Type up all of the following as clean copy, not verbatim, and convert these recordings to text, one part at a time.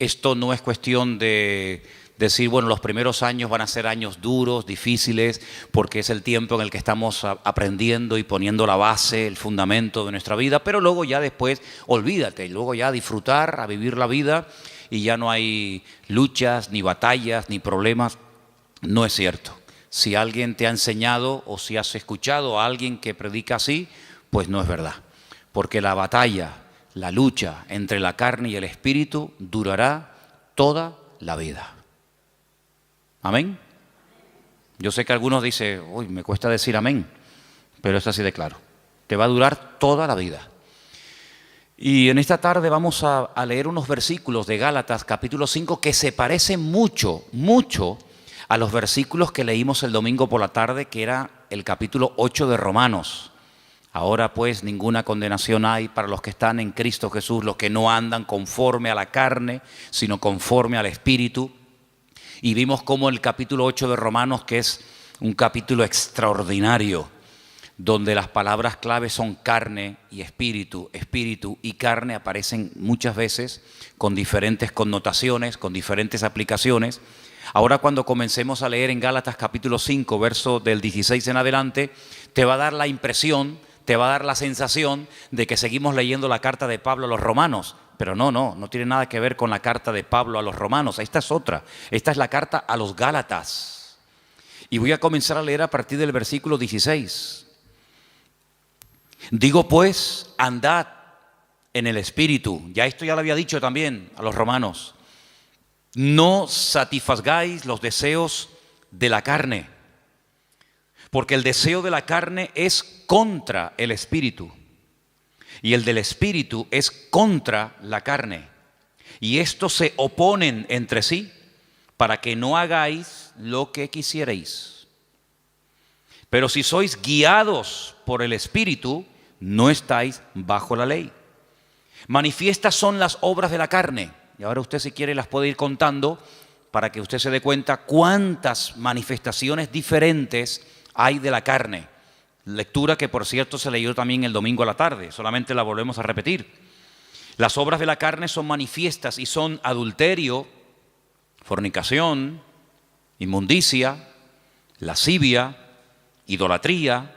Esto no es cuestión de decir, bueno, los primeros años van a ser años duros, difíciles, porque es el tiempo en el que estamos aprendiendo y poniendo la base, el fundamento de nuestra vida, pero luego ya después, olvídate, luego ya a disfrutar, a vivir la vida y ya no hay luchas, ni batallas, ni problemas. No es cierto. Si alguien te ha enseñado o si has escuchado a alguien que predica así, pues no es verdad. Porque la batalla, la lucha entre la carne y el espíritu durará toda la vida. ¿Amén? Yo sé que algunos dicen, uy, me cuesta decir amén, pero es así de claro. Te va a durar toda la vida. Y en esta tarde vamos a leer unos versículos de Gálatas capítulo 5 que se parecen mucho a los versículos que leímos el domingo por la tarde, que era el capítulo 8 de Romanos. Ahora pues ninguna condenación hay para los que están en Cristo Jesús, los que no andan conforme a la carne, sino conforme al Espíritu. Y vimos cómo el capítulo 8 de Romanos, que es un capítulo extraordinario, donde las palabras clave son carne y espíritu, espíritu y carne, aparecen muchas veces con diferentes connotaciones, con diferentes aplicaciones. Ahora cuando comencemos a leer en Gálatas capítulo 5, verso del 16 en adelante, te va a dar la impresión, te va a dar la sensación de que seguimos leyendo la carta de Pablo a los romanos. Pero no tiene nada que ver con la carta de Pablo a los romanos. Esta es otra. Esta es la carta a los Gálatas. Y voy a comenzar a leer a partir del versículo 16. Digo pues, andad en el Espíritu. Ya esto ya lo había dicho también a los romanos. No satisfagáis los deseos de la carne, porque el deseo de la carne es contra el Espíritu. Y el del Espíritu es contra la carne. Y estos se oponen entre sí para que no hagáis lo que quisierais. Pero si sois guiados por el Espíritu, no estáis bajo la ley. Manifiestas son las obras de la carne. Y ahora usted, si quiere, las puede ir contando para que usted se dé cuenta cuántas manifestaciones diferentes hay de la carne. Lectura que, por cierto, se leyó también el domingo a la tarde, solamente la volvemos a repetir. Las obras de la carne son manifiestas y son adulterio, fornicación, inmundicia, lascivia, idolatría,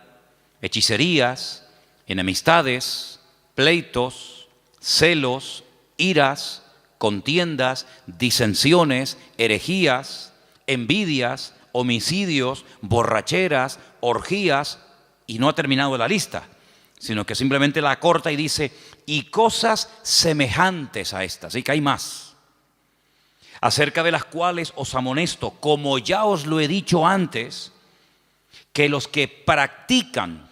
hechicerías, enemistades, pleitos, celos, iras, contiendas, disensiones, herejías, envidias, homicidios, borracheras, orgías. Y no ha terminado la lista, sino que simplemente la acorta y dice, y cosas semejantes a estas, y que hay más, acerca de las cuales os amonesto, como ya os lo he dicho antes, que los que practican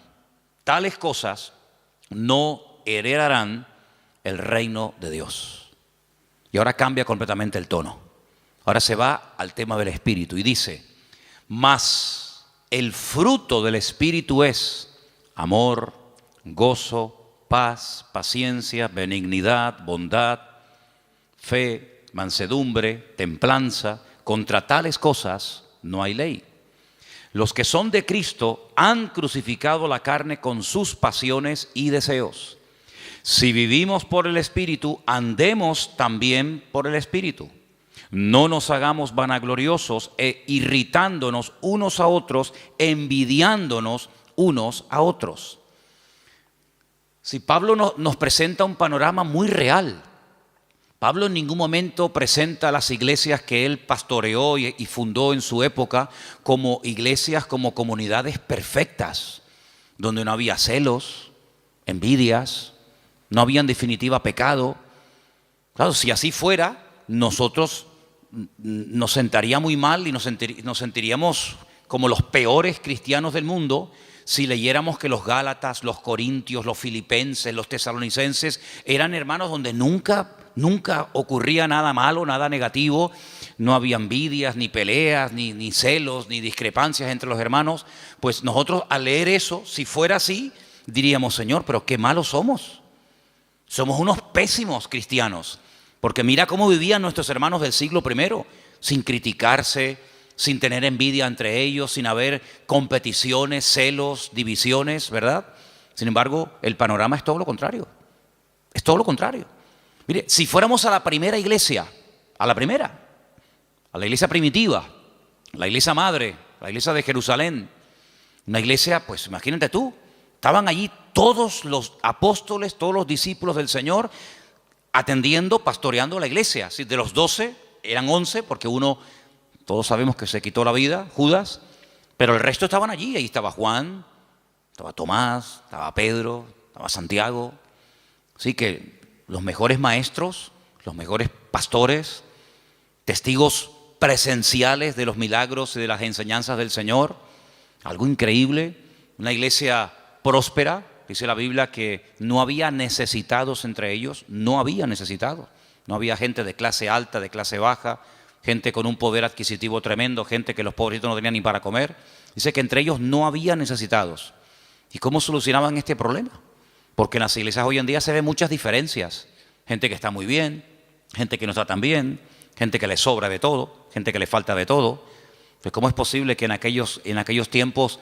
tales cosas no heredarán el reino de Dios. Y ahora cambia completamente el tono. Ahora se va al tema del Espíritu y dice, mas el fruto del Espíritu es amor, gozo, paz, paciencia, benignidad, bondad, fe, mansedumbre, templanza. Contra tales cosas no hay ley. Los que son de Cristo han crucificado la carne con sus pasiones y deseos. Si vivimos por el Espíritu, andemos también por el Espíritu. No nos hagamos vanagloriosos e irritándonos unos a otros, envidiándonos unos a otros. Si Pablo nos presenta un panorama muy real. Pablo en ningún momento presenta las iglesias que él pastoreó y fundó en su época como iglesias, como comunidades perfectas, donde no había celos, envidias, no había en definitiva pecado. Claro, si así fuera, nosotros nos sentaría muy mal y nos sentiríamos como los peores cristianos del mundo si leyéramos que los Gálatas, los Corintios, los Filipenses, los Tesalonicenses eran hermanos donde nunca ocurría nada malo, nada negativo, no había envidias, ni peleas, ni celos, ni discrepancias entre los hermanos. Pues nosotros al leer eso, si fuera así, diríamos, Señor, pero qué malos somos. Somos unos pésimos cristianos. Porque mira cómo vivían nuestros hermanos del siglo I, sin criticarse, sin tener envidia entre ellos, sin haber competiciones, celos, divisiones, ¿verdad? Sin embargo, el panorama es todo lo contrario. Es todo lo contrario. Mire, si fuéramos a la primera iglesia, a la primera, a la iglesia primitiva, la iglesia madre, la iglesia de Jerusalén. Una iglesia, pues imagínate tú, estaban allí todos los apóstoles, todos los discípulos del Señor, atendiendo, pastoreando la iglesia. De los 12 eran 11, porque uno, todos sabemos que se quitó la vida, Judas, pero el resto estaban allí. Ahí estaba Juan, estaba Tomás, estaba Pedro, estaba Santiago. Así que los mejores maestros, los mejores pastores, testigos presenciales de los milagros y de las enseñanzas del Señor. Algo increíble, una iglesia próspera. Dice la Biblia que no había necesitados entre ellos, no había necesitados. No había gente de clase alta, de clase baja, gente con un poder adquisitivo tremendo, gente que los pobrecitos no tenían ni para comer. Dice que entre ellos no había necesitados. ¿Y cómo solucionaban este problema? Porque en las iglesias hoy en día se ven muchas diferencias. Gente que está muy bien, gente que no está tan bien, gente que le sobra de todo, gente que le falta de todo. Pues ¿cómo es posible que en aquellos tiempos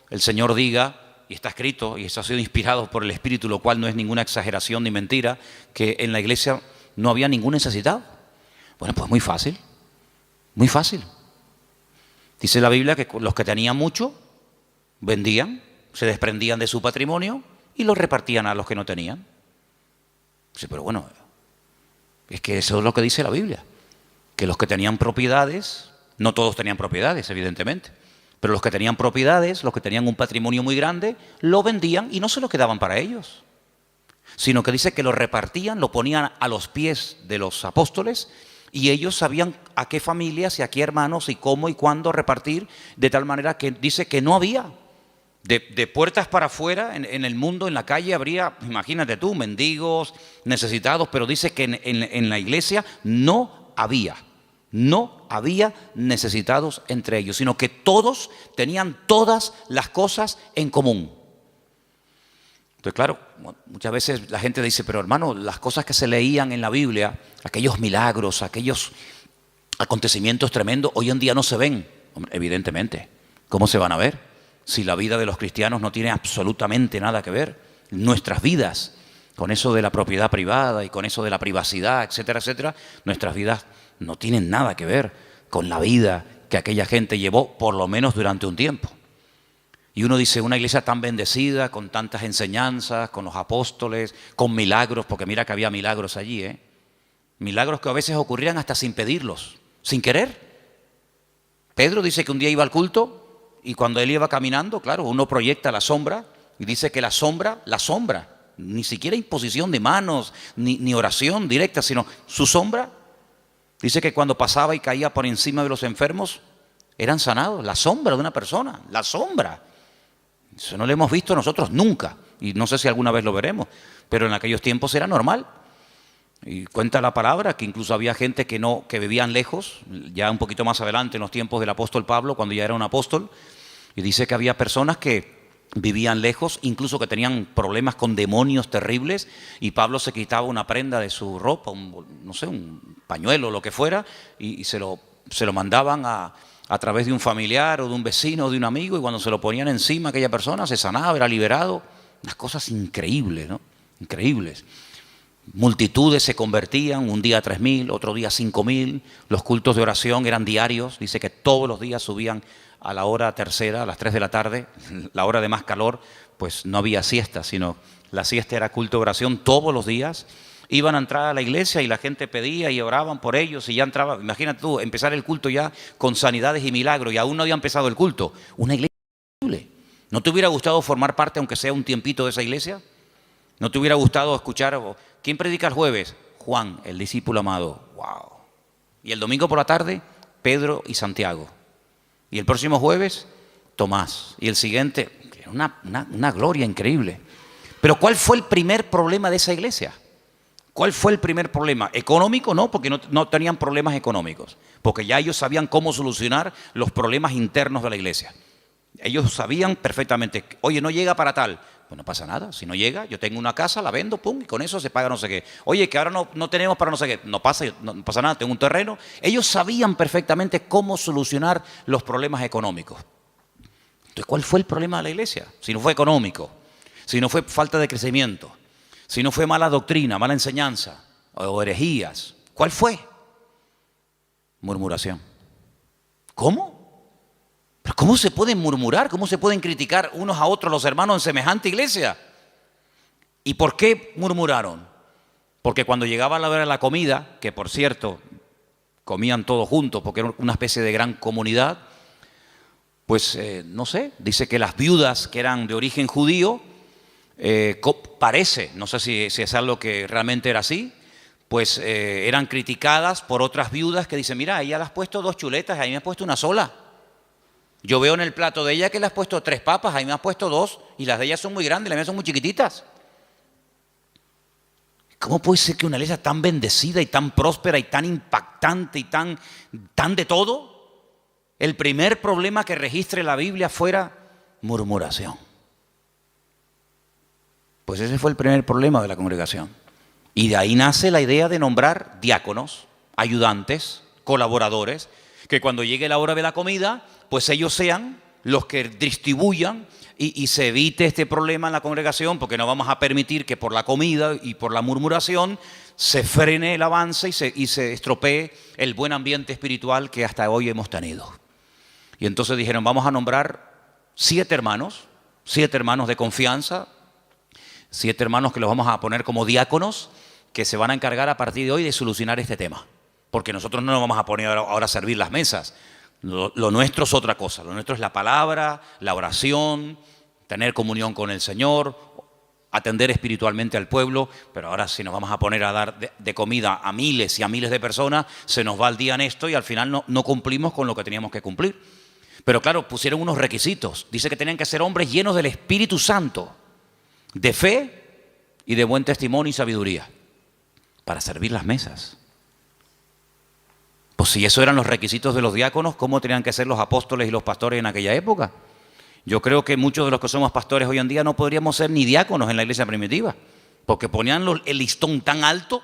el Señor diga, y está escrito, y esto ha sido inspirado por el Espíritu, lo cual no es ninguna exageración ni mentira, que en la iglesia no había ningún necesitado? Bueno, pues muy fácil, muy fácil. Dice la Biblia que los que tenían mucho vendían, se desprendían de su patrimonio y lo repartían a los que no tenían. Sí, pero bueno, es que eso es lo que dice la Biblia, que los que tenían propiedades, no todos tenían propiedades, evidentemente, pero los que tenían propiedades, los que tenían un patrimonio muy grande, lo vendían y no se lo quedaban para ellos, sino que dice que lo repartían, lo ponían a los pies de los apóstoles y ellos sabían a qué familias y a qué hermanos y cómo y cuándo repartir, de tal manera que dice que no había. De puertas para afuera, en el mundo, en la calle, habría, imagínate tú, mendigos, necesitados, pero dice que en la iglesia no había necesitados entre ellos, sino que todos tenían todas las cosas en común. Entonces, claro, muchas veces la gente dice, pero hermano, las cosas que se leían en la Biblia, aquellos milagros, aquellos acontecimientos tremendos, hoy en día no se ven. Hombre, evidentemente, ¿cómo se van a ver? Si la vida de los cristianos no tiene absolutamente nada que ver, nuestras vidas, con eso de la propiedad privada y con eso de la privacidad, etcétera, etcétera, nuestras vidas no tienen nada que ver con la vida que aquella gente llevó, por lo menos durante un tiempo. Y uno dice, una iglesia tan bendecida, con tantas enseñanzas, con los apóstoles, con milagros, porque mira que había milagros allí, milagros que a veces ocurrían hasta sin pedirlos, sin querer. Pedro dice que un día iba al culto, y cuando él iba caminando, claro, uno proyecta la sombra y dice que la sombra, ni siquiera imposición de manos, ni oración directa, sino su sombra, dice que cuando pasaba y caía por encima de los enfermos, eran sanados. La sombra de una persona, la sombra. Eso no lo hemos visto nosotros nunca, y no sé si alguna vez lo veremos, pero en aquellos tiempos era normal. Y cuenta la palabra que incluso había gente que vivían lejos, ya un poquito más adelante en los tiempos del apóstol Pablo, cuando ya era un apóstol, y dice que había personas que vivían lejos, incluso que tenían problemas con demonios terribles, y Pablo se quitaba una prenda de su ropa, un pañuelo, lo que fuera, y se lo mandaban a través de un familiar o de un vecino o de un amigo, y cuando se lo ponían encima aquella persona se sanaba, era liberado. Unas cosas increíbles, ¿no? Increíbles. Multitudes se convertían, un día 3.000, otro día 5.000. Los cultos de oración eran diarios. Dice que todos los días subían a la hora tercera, a las 3 de la tarde, la hora de más calor, pues no había siesta, sino la siesta era culto de oración todos los días. Iban a entrar a la iglesia y la gente pedía y oraban por ellos y ya entraba. Imagínate tú, empezar el culto ya con sanidades y milagros y aún no había empezado el culto. Una iglesia increíble. ¿No te hubiera gustado formar parte, aunque sea un tiempito, de esa iglesia? ¿No te hubiera gustado escuchar? ¿Quién predica el jueves? Juan, el discípulo amado. ¡Wow! Y el domingo por la tarde, Pedro y Santiago. Y el próximo jueves, Tomás. Y el siguiente, una gloria increíble. Pero ¿cuál fue el primer problema de esa iglesia? ¿Cuál fue el primer problema? ¿Económico? No, porque no tenían problemas económicos. Porque ya ellos sabían cómo solucionar los problemas internos de la iglesia. Ellos sabían perfectamente, oye, no llega para tal. Pues no pasa nada, si no llega, yo tengo una casa, la vendo, pum, y con eso se paga no sé qué. Oye, que ahora no tenemos para no sé qué. No pasa nada, tengo un terreno. Ellos sabían perfectamente cómo solucionar los problemas económicos. Entonces, ¿cuál fue el problema de la iglesia? Si no fue económico, si no fue falta de crecimiento, si no fue mala doctrina, mala enseñanza o herejías, ¿cuál fue? Murmuración. ¿Cómo? ¿Pero cómo se pueden murmurar? ¿Cómo se pueden criticar unos a otros los hermanos en semejante iglesia? ¿Y por qué murmuraron? Porque cuando llegaba la hora de la comida, que por cierto, comían todos juntos porque era una especie de gran comunidad, pues no sé, dice que las viudas que eran de origen judío, parece, no sé si es algo que realmente era así, pues eran criticadas por otras viudas que dicen, mira, a ella le has puesto 2 chuletas, a mí me has puesto una sola. Yo veo en el plato de ella que le has puesto 3 papas, a mí me has puesto 2 y las de ella son muy grandes, las mías son muy chiquititas. ¿Cómo puede ser que una iglesia tan bendecida y tan próspera y tan impactante y tan de todo, el primer problema que registre la Biblia fuera murmuración? Pues ese fue el primer problema de la congregación. Y de ahí nace la idea de nombrar diáconos, ayudantes, colaboradores, que cuando llegue la hora de la comida, pues ellos sean los que distribuyan y se evite este problema en la congregación, porque no vamos a permitir que por la comida y por la murmuración se frene el avance y se estropee el buen ambiente espiritual que hasta hoy hemos tenido. Y entonces dijeron, vamos a nombrar 7 hermanos de confianza, 7 hermanos que los vamos a poner como diáconos, que se van a encargar a partir de hoy de solucionar este tema. Porque nosotros no nos vamos a poner ahora a servir las mesas. Lo nuestro es otra cosa. Lo nuestro es la palabra, la oración, tener comunión con el Señor, atender espiritualmente al pueblo. Pero ahora si nos vamos a poner a dar de comida a miles y a miles de personas, se nos va el día en esto y al final no cumplimos con lo que teníamos que cumplir. Pero claro, pusieron unos requisitos. Dice que tenían que ser hombres llenos del Espíritu Santo, de fe y de buen testimonio y sabiduría, para servir las mesas. Pues si eso eran los requisitos de los diáconos, ¿cómo tenían que ser los apóstoles y los pastores en aquella época? Yo creo que muchos de los que somos pastores hoy en día no podríamos ser ni diáconos en la iglesia primitiva, porque ponían el listón tan alto,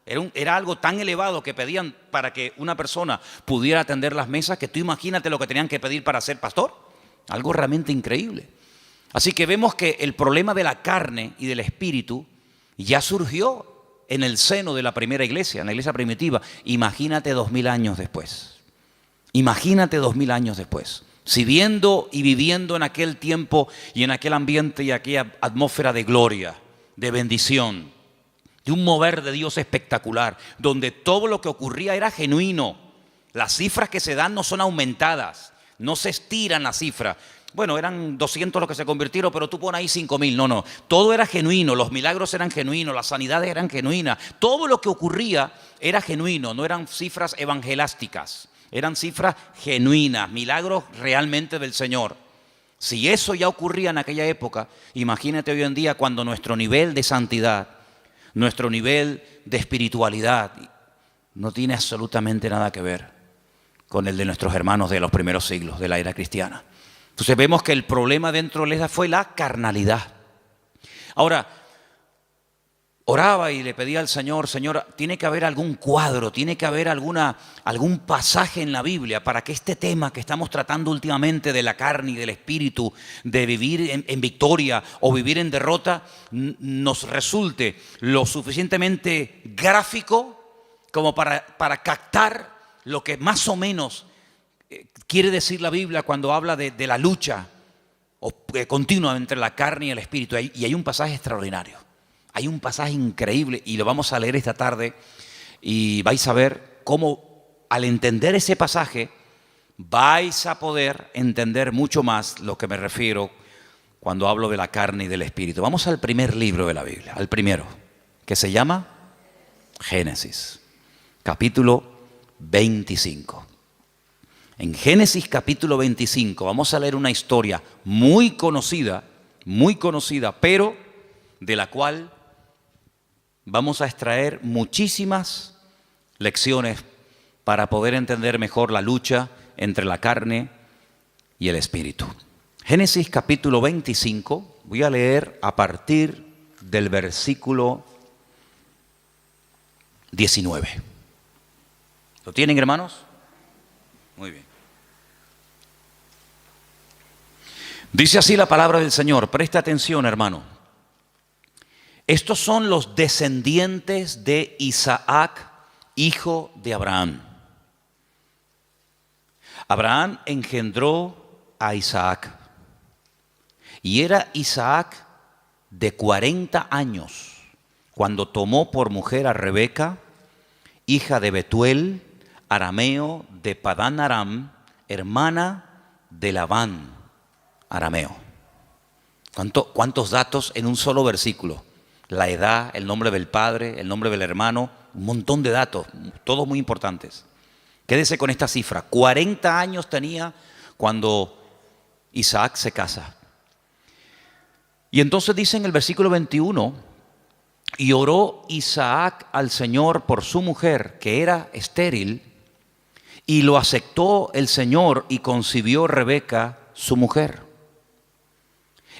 era algo tan elevado que pedían para que una persona pudiera atender las mesas, que tú imagínate lo que tenían que pedir para ser pastor. Algo realmente increíble. Así que vemos que el problema de la carne y del espíritu ya surgió en el seno de la primera iglesia, en la iglesia primitiva. Imagínate 2000 años después. Imagínate 2000 años después. Si viendo y viviendo en aquel tiempo y en aquel ambiente y aquella atmósfera de gloria, de bendición, de un mover de Dios espectacular, donde todo lo que ocurría era genuino. Las cifras que se dan no son aumentadas, no se estiran las cifras. Bueno, eran 200 los que se convirtieron, pero tú pones ahí 5000. No. Todo era genuino, los milagros eran genuinos, las sanidades eran genuinas. Todo lo que ocurría era genuino, no eran cifras evangelásticas. Eran cifras genuinas, milagros realmente del Señor. Si eso ya ocurría en aquella época, imagínate hoy en día cuando nuestro nivel de santidad, nuestro nivel de espiritualidad no tiene absolutamente nada que ver con el de nuestros hermanos de los primeros siglos de la era cristiana. Entonces vemos que el problema dentro de la iglesia fue la carnalidad. Ahora, oraba y le pedía al Señor, Señor, tiene que haber algún cuadro, tiene que haber algún pasaje en la Biblia para que este tema que estamos tratando últimamente de la carne y del espíritu, de vivir en victoria o vivir en derrota, nos resulte lo suficientemente gráfico como para captar lo que más o menos quiere decir la Biblia cuando habla de la lucha continua entre la carne y el espíritu. Y hay un pasaje extraordinario. Hay un pasaje increíble y lo vamos a leer esta tarde y vais a ver cómo al entender ese pasaje vais a poder entender mucho más lo que me refiero cuando hablo de la carne y del espíritu. Vamos al primer libro de la Biblia, al primero, que se llama Génesis, capítulo 25. En Génesis capítulo 25 vamos a leer una historia muy conocida, pero de la cual vamos a extraer muchísimas lecciones para poder entender mejor la lucha entre la carne y el espíritu. Génesis capítulo 25, voy a leer a partir del versículo 19. ¿Lo tienen, hermanos? Muy bien. Dice así la palabra del Señor. Presta atención, hermano. Estos son los descendientes de Isaac, hijo de Abraham. Abraham engendró a Isaac. Y era Isaac de 40 años cuando tomó por mujer a Rebeca, hija de Betuel, arameo de Padán Aram, hermana de Labán, arameo. ¿Cuántos datos en un solo versículo? La edad, el nombre del padre, el nombre del hermano, un montón de datos, todos muy importantes. Quédese con esta cifra, 40 años tenía cuando Isaac se casa. Y entonces dice en el versículo 21, y oró Isaac al Señor por su mujer, que era estéril, y lo aceptó el Señor y concibió Rebeca, su mujer.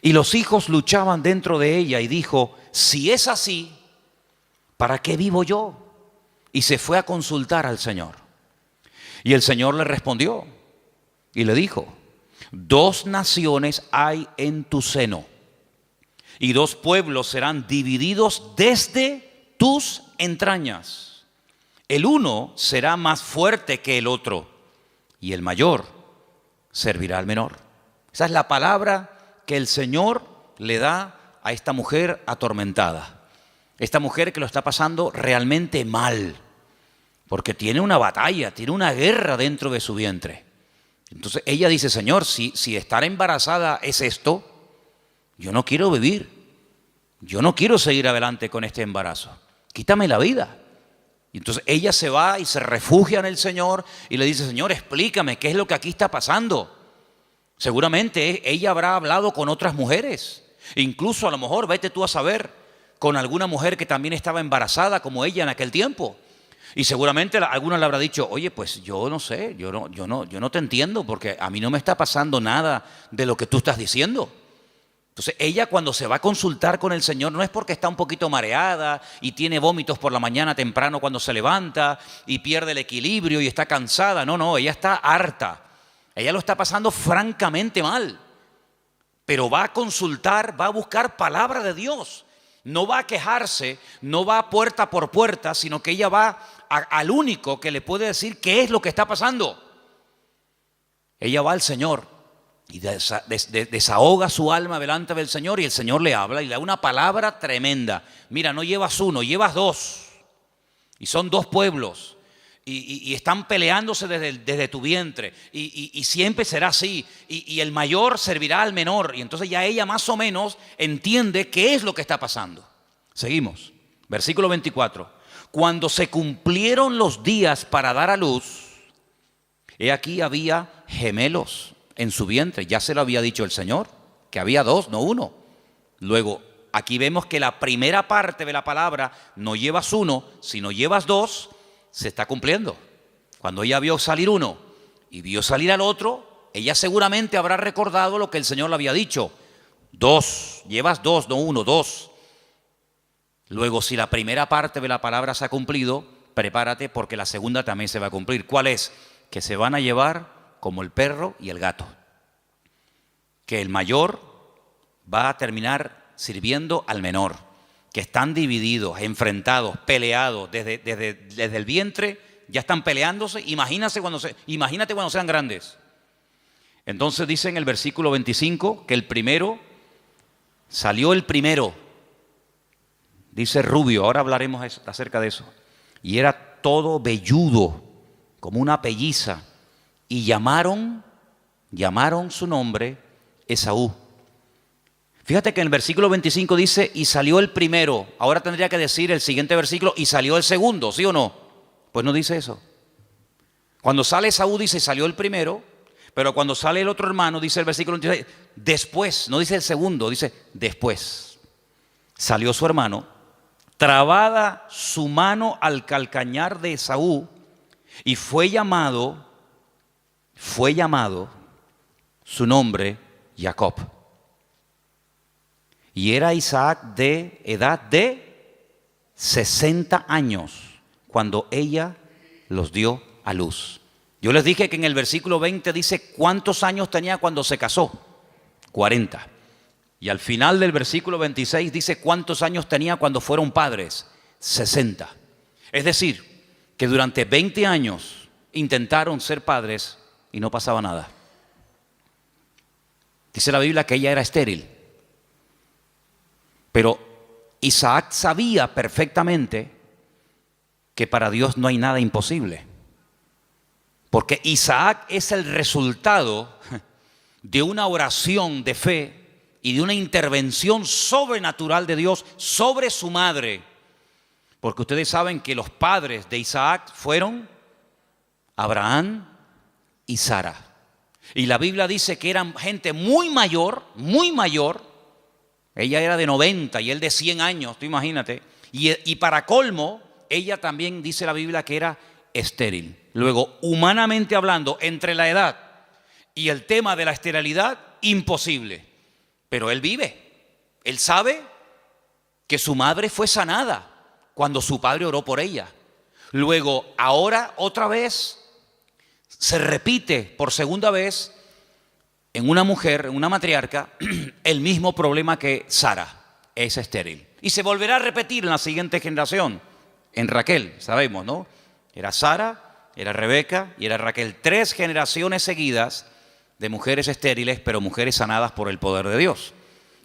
Y los hijos luchaban dentro de ella y dijo, si es así, ¿para qué vivo yo? Y se fue a consultar al Señor. Y el Señor le respondió y le dijo, 2 naciones hay en tu seno, y 2 pueblos serán divididos desde tus entrañas. El uno será más fuerte que el otro, y el mayor servirá al menor. Esa es la palabra que el Señor le da a esta mujer atormentada. Esta mujer que lo está pasando realmente mal, porque tiene una batalla, tiene una guerra dentro de su vientre. Entonces ella dice, Señor, si estar embarazada es esto, yo no quiero vivir, yo no quiero seguir adelante con este embarazo, quítame la vida. Y entonces ella se va y se refugia en el Señor y le dice, Señor, explícame qué es lo que aquí está pasando. Seguramente ella habrá hablado con otras mujeres, incluso a lo mejor, vete tú a saber, con alguna mujer que también estaba embarazada como ella en aquel tiempo. Y seguramente alguna le habrá dicho, oye, pues yo no sé, yo no te entiendo porque a mí no me está pasando nada de lo que tú estás diciendo. Entonces ella cuando se va a consultar con el Señor no es porque está un poquito mareada y tiene vómitos por la mañana temprano cuando se levanta y pierde el equilibrio y está cansada. No, ella está harta. Ella lo está pasando francamente mal. Pero va a consultar, va a buscar palabra de Dios. No va a quejarse, no va puerta por puerta, sino que ella va al único que le puede decir qué es lo que está pasando. Ella va al Señor y desahoga su alma delante del Señor y el Señor le habla y le da una palabra tremenda. Mira, no llevas 1, llevas 2. Y son 2 pueblos. Y están peleándose desde tu vientre. Y siempre será así. Y el mayor servirá al menor. Y entonces ya ella más o menos entiende qué es lo que está pasando. Seguimos. Versículo 24. Cuando se cumplieron los días para dar a luz, he aquí había gemelos en su vientre. Ya se lo había dicho el Señor, que había 2, no 1. Luego, aquí vemos que la primera parte de la palabra, no llevas 1, sino llevas 2, se está cumpliendo. Cuando ella vio salir 1 y vio salir al otro, ella seguramente habrá recordado lo que el Señor le había dicho. 2, llevas 2, no 1, 2. Luego, si la primera parte de la palabra se ha cumplido, prepárate porque la segunda también se va a cumplir. ¿Cuál es? Que se van a llevar como el perro y el gato. Que el mayor va a terminar sirviendo al menor. Que están divididos, enfrentados, peleados desde el vientre, ya están peleándose. Imagínate cuando sean grandes. Entonces dice en el versículo 25 que salió el primero. Dice rubio, ahora hablaremos acerca de eso. Y era todo velludo, como una pelliza. Y llamaron su nombre Esaú. Fíjate que en el versículo 25 dice, y salió el primero. Ahora tendría que decir el siguiente versículo, y salió el segundo, ¿sí o no? Pues no dice eso. Cuando sale Esaú dice, salió el primero, pero cuando sale el otro hermano, dice el versículo 26, después, no dice el segundo, dice después. Salió su hermano, trabada su mano al calcañar de Esaú, y fue llamado su nombre Jacob. Y era Isaac de edad de 60 años cuando ella los dio a luz. Yo les dije que en el versículo 20 dice cuántos años tenía cuando se casó. 40. Y al final del versículo 26 dice cuántos años tenía cuando fueron padres. 60. Es decir, que durante 20 años intentaron ser padres y no pasaba nada. Dice la Biblia que ella era estéril. Pero Isaac sabía perfectamente que para Dios no hay nada imposible. Porque Isaac es el resultado de una oración de fe y de una intervención sobrenatural de Dios sobre su madre. Porque ustedes saben que los padres de Isaac fueron Abraham y Sara. Y la Biblia dice que eran gente muy mayor, muy mayor. Ella era de 90 y él de 100 años, tú imagínate. Y para colmo, ella también dice la Biblia que era estéril. Luego, humanamente hablando, entre la edad y el tema de la esterilidad, imposible. Pero él vive. Él sabe que su madre fue sanada cuando su padre oró por ella. Luego, ahora otra vez se repite por segunda vez en una mujer, en una matriarca, el mismo problema que Sara, es estéril. Y se volverá a repetir en la siguiente generación, en Raquel, sabemos, ¿no? Era Sara, era Rebeca y era Raquel. 3 generaciones seguidas de mujeres estériles, pero mujeres sanadas por el poder de Dios.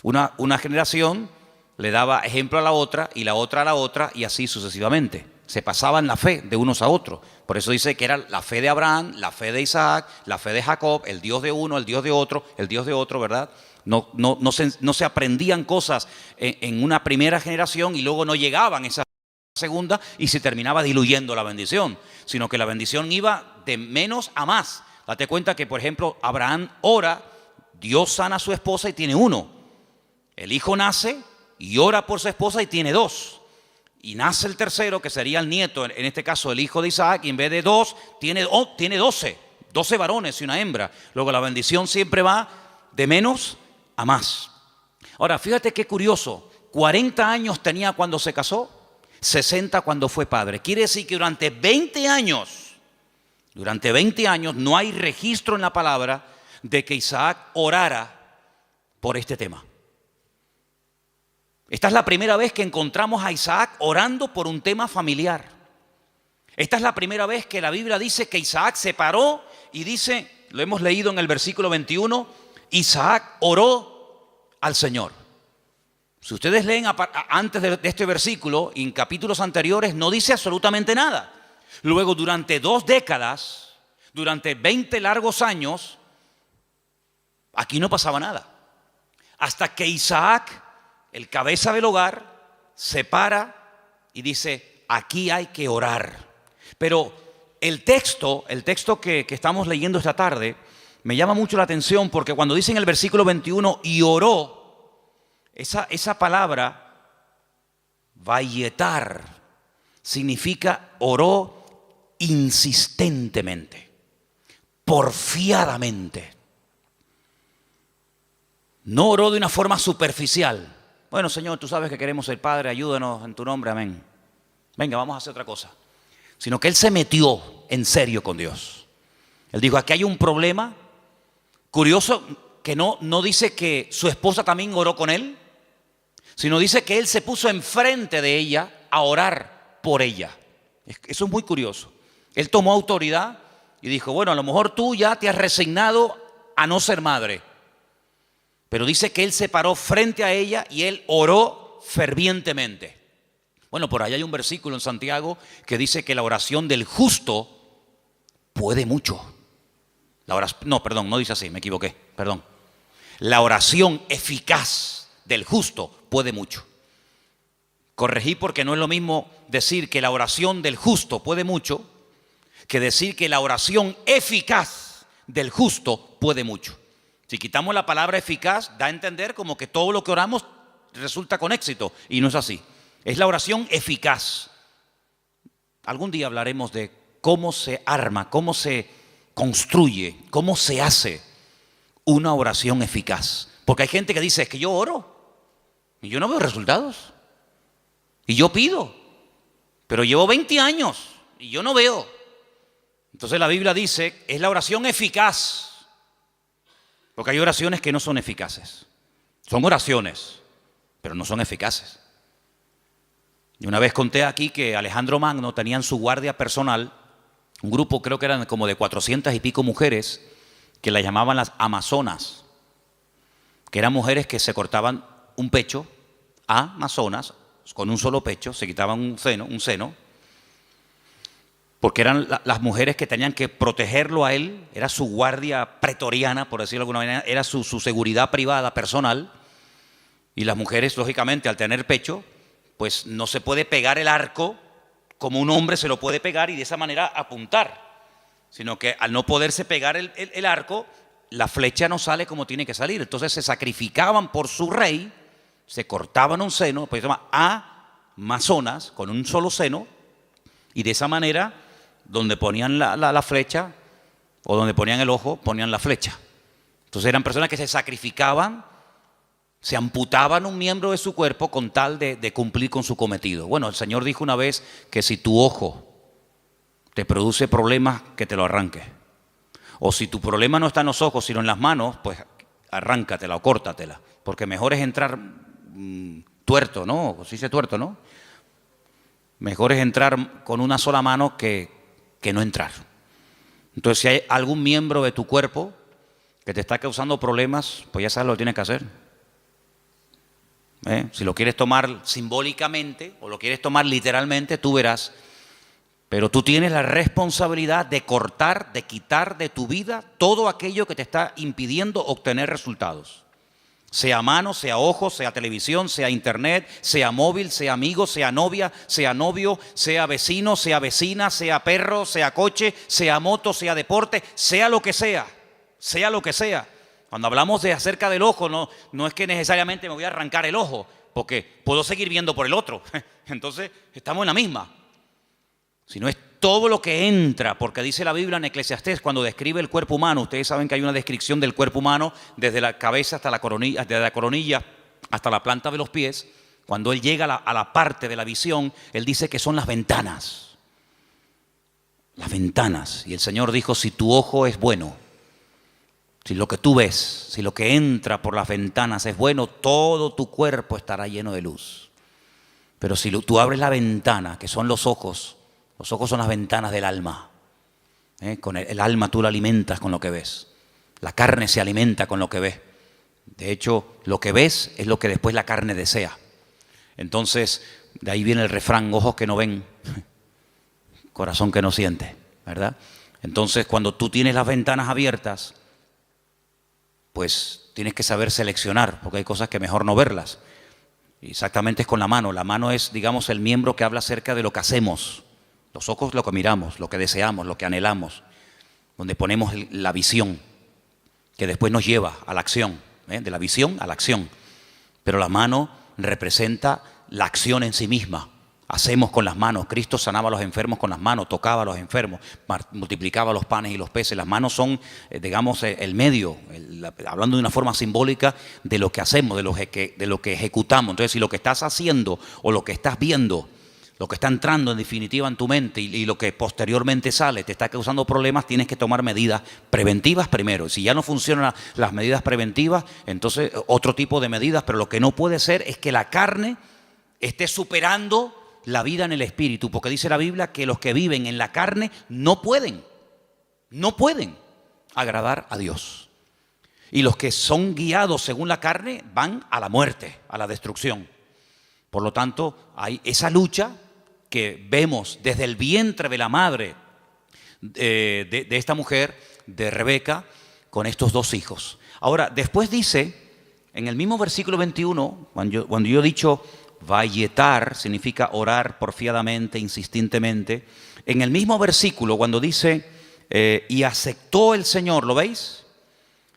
Una generación le daba ejemplo a la otra y la otra a la otra y así sucesivamente. Se pasaban la fe de unos a otros. Por eso dice que era la fe de Abraham, la fe de Isaac, la fe de Jacob, el Dios de uno, el Dios de otro, el Dios de otro, ¿verdad? No se aprendían cosas en una primera generación y luego no llegaban esa segunda y se terminaba diluyendo la bendición, sino que la bendición iba de menos a más. Date cuenta que, por ejemplo, Abraham ora, Dios sana a su esposa y tiene 1. El hijo nace y ora por su esposa y tiene 2. Y nace el tercero, que sería el nieto, en este caso el hijo de Isaac, y en vez de 2, tiene 12 varones y una hembra. Luego la bendición siempre va de menos a más. Ahora, fíjate qué curioso, 40 años tenía cuando se casó, 60 cuando fue padre. Quiere decir que durante 20 años no hay registro en la palabra de que Isaac orara por este tema. Esta es la primera vez que encontramos a Isaac orando por un tema familiar. Esta es la primera vez que la Biblia dice que Isaac se paró y dice, lo hemos leído en el versículo 21, Isaac oró al Señor. Si ustedes leen antes de este versículo, en capítulos anteriores, no dice absolutamente nada. Luego, durante 2 décadas, durante 20 largos años, aquí no pasaba nada. Hasta que Isaac, el cabeza del hogar, se para y dice, aquí hay que orar. Pero el texto que estamos leyendo esta tarde me llama mucho la atención porque cuando dice en el versículo 21, y oró, esa palabra, vayetar, significa oró insistentemente, porfiadamente. No oró de una forma superficial. Bueno, Señor, tú sabes que queremos ser Padre, ayúdanos en tu nombre, amén. Venga, vamos a hacer otra cosa. Sino que él se metió en serio con Dios. Él dijo, aquí hay un problema. Curioso que no dice que su esposa también oró con él, sino dice que él se puso enfrente de ella a orar por ella. Eso es muy curioso. Él tomó autoridad y dijo, bueno, a lo mejor tú ya te has resignado a no ser madre. Pero dice que él se paró frente a ella y él oró fervientemente. Bueno, por ahí hay un versículo en Santiago que dice que la oración del justo puede mucho. No dice así, me equivoqué, perdón. La oración eficaz del justo puede mucho. Corregí porque no es lo mismo decir que la oración del justo puede mucho que decir que la oración eficaz del justo puede mucho. Si quitamos la palabra eficaz, da a entender como que todo lo que oramos resulta con éxito, y no es así. Es la oración eficaz. Algún día hablaremos de cómo se arma, cómo se construye, cómo se hace una oración eficaz. Porque hay gente que dice, es que yo oro y yo no veo resultados. Y yo pido, pero llevo 20 años y yo no veo. Entonces la Biblia dice, es la oración eficaz. Porque hay oraciones que no son eficaces. Son oraciones, pero no son eficaces. Y una vez conté aquí que Alejandro Magno tenía en su guardia personal Un grupo, creo que eran como de 400 y pico mujeres, que las llamaban las amazonas, que eran mujeres que se cortaban un pecho, amazonas, con un solo pecho, se quitaban un seno, porque eran las mujeres que tenían que protegerlo a él, era su guardia pretoriana, por decirlo de alguna manera, era su seguridad privada, personal, y las mujeres, lógicamente, al tener pecho, pues no se puede pegar el arco como un hombre se lo puede pegar y de esa manera apuntar, sino que al no poderse pegar el arco, la flecha no sale como tiene que salir. Entonces se sacrificaban por su rey, se cortaban un seno, pues se llama amazonas, con un solo seno, y de esa manera, donde ponían la flecha, o donde ponían el ojo, ponían la flecha. Entonces eran personas que se sacrificaban, se amputaban un miembro de su cuerpo con tal de cumplir con su cometido. Bueno, el Señor dijo una vez que si tu ojo te produce problemas, que te lo arranque. O si tu problema no está en los ojos, sino en las manos, pues arráncatela o córtatela. Porque mejor es entrar tuerto, ¿no? Se dice tuerto, ¿no? Mejor es entrar con una sola mano que no entrar. Entonces, si hay algún miembro de tu cuerpo que te está causando problemas, pues ya sabes lo que tienes que hacer. Si lo quieres tomar simbólicamente o lo quieres tomar literalmente, tú verás. Pero tú tienes la responsabilidad de cortar, de quitar de tu vida todo aquello que te está impidiendo obtener resultados. Sea mano, sea ojo, sea televisión, sea internet, sea móvil, sea amigo, sea novia, sea novio, sea vecino, sea vecina, sea perro, sea coche, sea moto, sea deporte, sea lo que sea, sea lo que sea. Cuando hablamos de acerca del ojo, no es que necesariamente me voy a arrancar el ojo, porque puedo seguir viendo por el otro. Entonces, estamos en la misma. Sino es todo lo que entra, porque dice la Biblia en Eclesiastés, cuando describe el cuerpo humano, ustedes saben que hay una descripción del cuerpo humano desde la cabeza hasta la coronilla, desde la coronilla hasta la planta de los pies. Cuando él llega a la parte de la visión, él dice que son las ventanas. Las ventanas. Y el Señor dijo, si tu ojo es bueno, si lo que tú ves, si lo que entra por las ventanas es bueno, todo tu cuerpo estará lleno de luz. Pero si tú abres la ventana, que son los ojos son las ventanas del alma. Con el alma tú la alimentas con lo que ves. La carne se alimenta con lo que ves. De hecho, lo que ves es lo que después la carne desea. Entonces, de ahí viene el refrán, ojos que no ven, corazón que no siente, ¿verdad? Entonces, cuando tú tienes las ventanas abiertas, pues tienes que saber seleccionar, porque hay cosas que mejor no verlas. Y exactamente es con la mano. La mano es, digamos, el miembro que habla acerca de lo que hacemos. Los ojos lo que miramos, lo que deseamos, lo que anhelamos, donde ponemos la visión, que después nos lleva a la acción, de la visión a la acción. Pero la mano representa la acción en sí misma. Hacemos con las manos. Cristo sanaba a los enfermos con las manos, tocaba a los enfermos, multiplicaba los panes y los peces. Las manos son, digamos, el medio, hablando de una forma simbólica, de lo que hacemos, de lo que ejecutamos. Entonces, si lo que estás haciendo o lo que estás viendo, lo que está entrando en definitiva en tu mente y lo que posteriormente sale te está causando problemas, tienes que tomar medidas preventivas primero. Si ya no funcionan las medidas preventivas, entonces otro tipo de medidas, pero lo que no puede ser es que la carne esté superando la vida en el espíritu, porque dice la Biblia que los que viven en la carne no pueden agradar a Dios. Y los que son guiados según la carne van a la muerte, a la destrucción. Por lo tanto, hay esa lucha que vemos desde el vientre de la madre de esta mujer, de Rebeca, con estos dos hijos. Ahora, después dice, en el mismo versículo 21, cuando yo he dicho vayetar, significa orar porfiadamente, insistentemente, en el mismo versículo, cuando dice, y aceptó el Señor, ¿lo veis?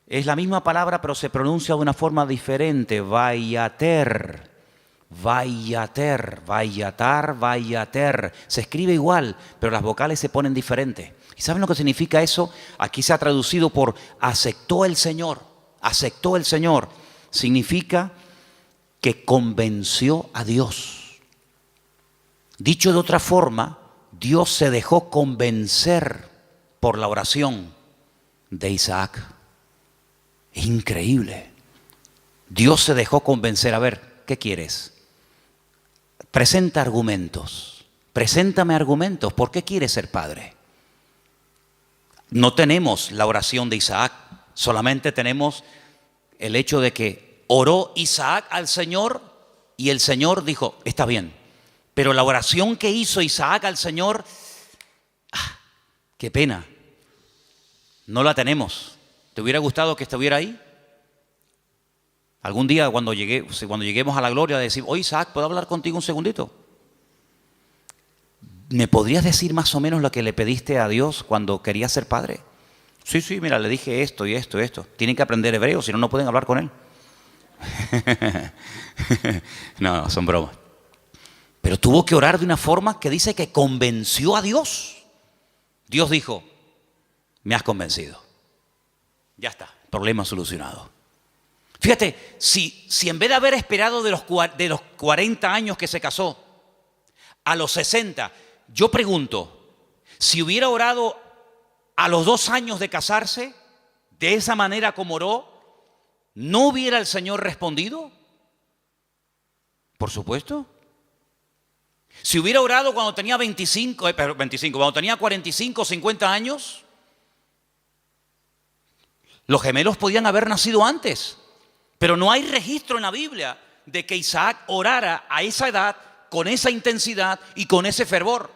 Es la misma palabra, pero se pronuncia de una forma diferente, vayater. Vayater, vayatar, vayater. Se escribe igual, pero las vocales se ponen diferentes. ¿Y saben lo que significa eso? Aquí se ha traducido por aceptó el Señor. Aceptó el Señor. Significa que convenció a Dios. Dicho de otra forma, Dios se dejó convencer por la oración de Isaac. Es increíble. Dios se dejó convencer. A ver, ¿qué quieres? Presenta argumentos. Preséntame argumentos. ¿Por qué quieres ser padre? No tenemos la oración de Isaac, solamente tenemos el hecho de que oró Isaac al Señor y el Señor dijo, está bien. Pero la oración que hizo Isaac al Señor, qué pena, no la tenemos. ¿Te hubiera gustado que estuviera ahí? Algún día cuando lleguemos a la gloria decir, oye Isaac, ¿puedo hablar contigo un segundito? ¿Me podrías decir más o menos lo que le pediste a Dios cuando querías ser padre? Sí, mira, le dije esto y esto y esto. Tienen que aprender hebreo, si no, no pueden hablar con él. No, son bromas. Pero tuvo que orar de una forma que dice que convenció a Dios. Dios dijo, me has convencido. Ya está, problema solucionado. Fíjate, si en vez de haber esperado de los 40 años que se casó, a los 60, yo pregunto, si hubiera orado a los 2 años de casarse, de esa manera como oró, ¿no hubiera el Señor respondido? Por supuesto. Si hubiera orado cuando tenía cuando tenía 45, 50 años, los gemelos podían haber nacido antes. Pero no hay registro en la Biblia de que Isaac orara a esa edad, con esa intensidad y con ese fervor.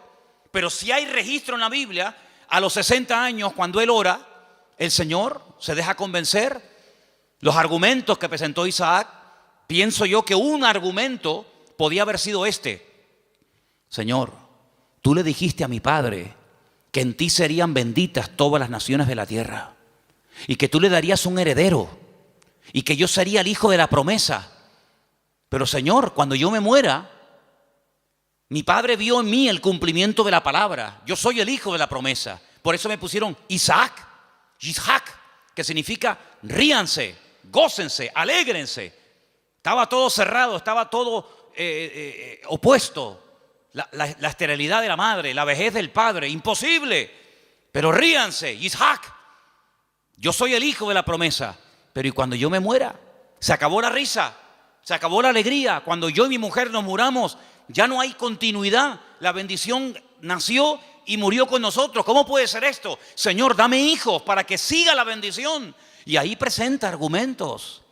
Pero sí hay registro en la Biblia, a los 60 años, cuando él ora, el Señor se deja convencer. Los argumentos que presentó Isaac, pienso yo que un argumento podía haber sido este. Señor, tú le dijiste a mi padre que en ti serían benditas todas las naciones de la tierra y que tú le darías un heredero y que yo sería el hijo de la promesa. Pero Señor, cuando yo me muera, mi padre vio en mí el cumplimiento de la palabra. Yo soy el hijo de la promesa. Por eso me pusieron Isaac, que significa ríanse, gócense, alégrense. Estaba todo cerrado, estaba todo opuesto. La esterilidad de la madre, la vejez del padre, imposible. Pero ríanse, Isaac. Yo soy el hijo de la promesa. Pero ¿y cuando yo me muera? Se acabó la risa, se acabó la alegría. Cuando yo y mi mujer nos muramos, ya no hay continuidad. La bendición nació y murió con nosotros. ¿Cómo puede ser esto? Señor, dame hijos para que siga la bendición. Y ahí presenta argumentos.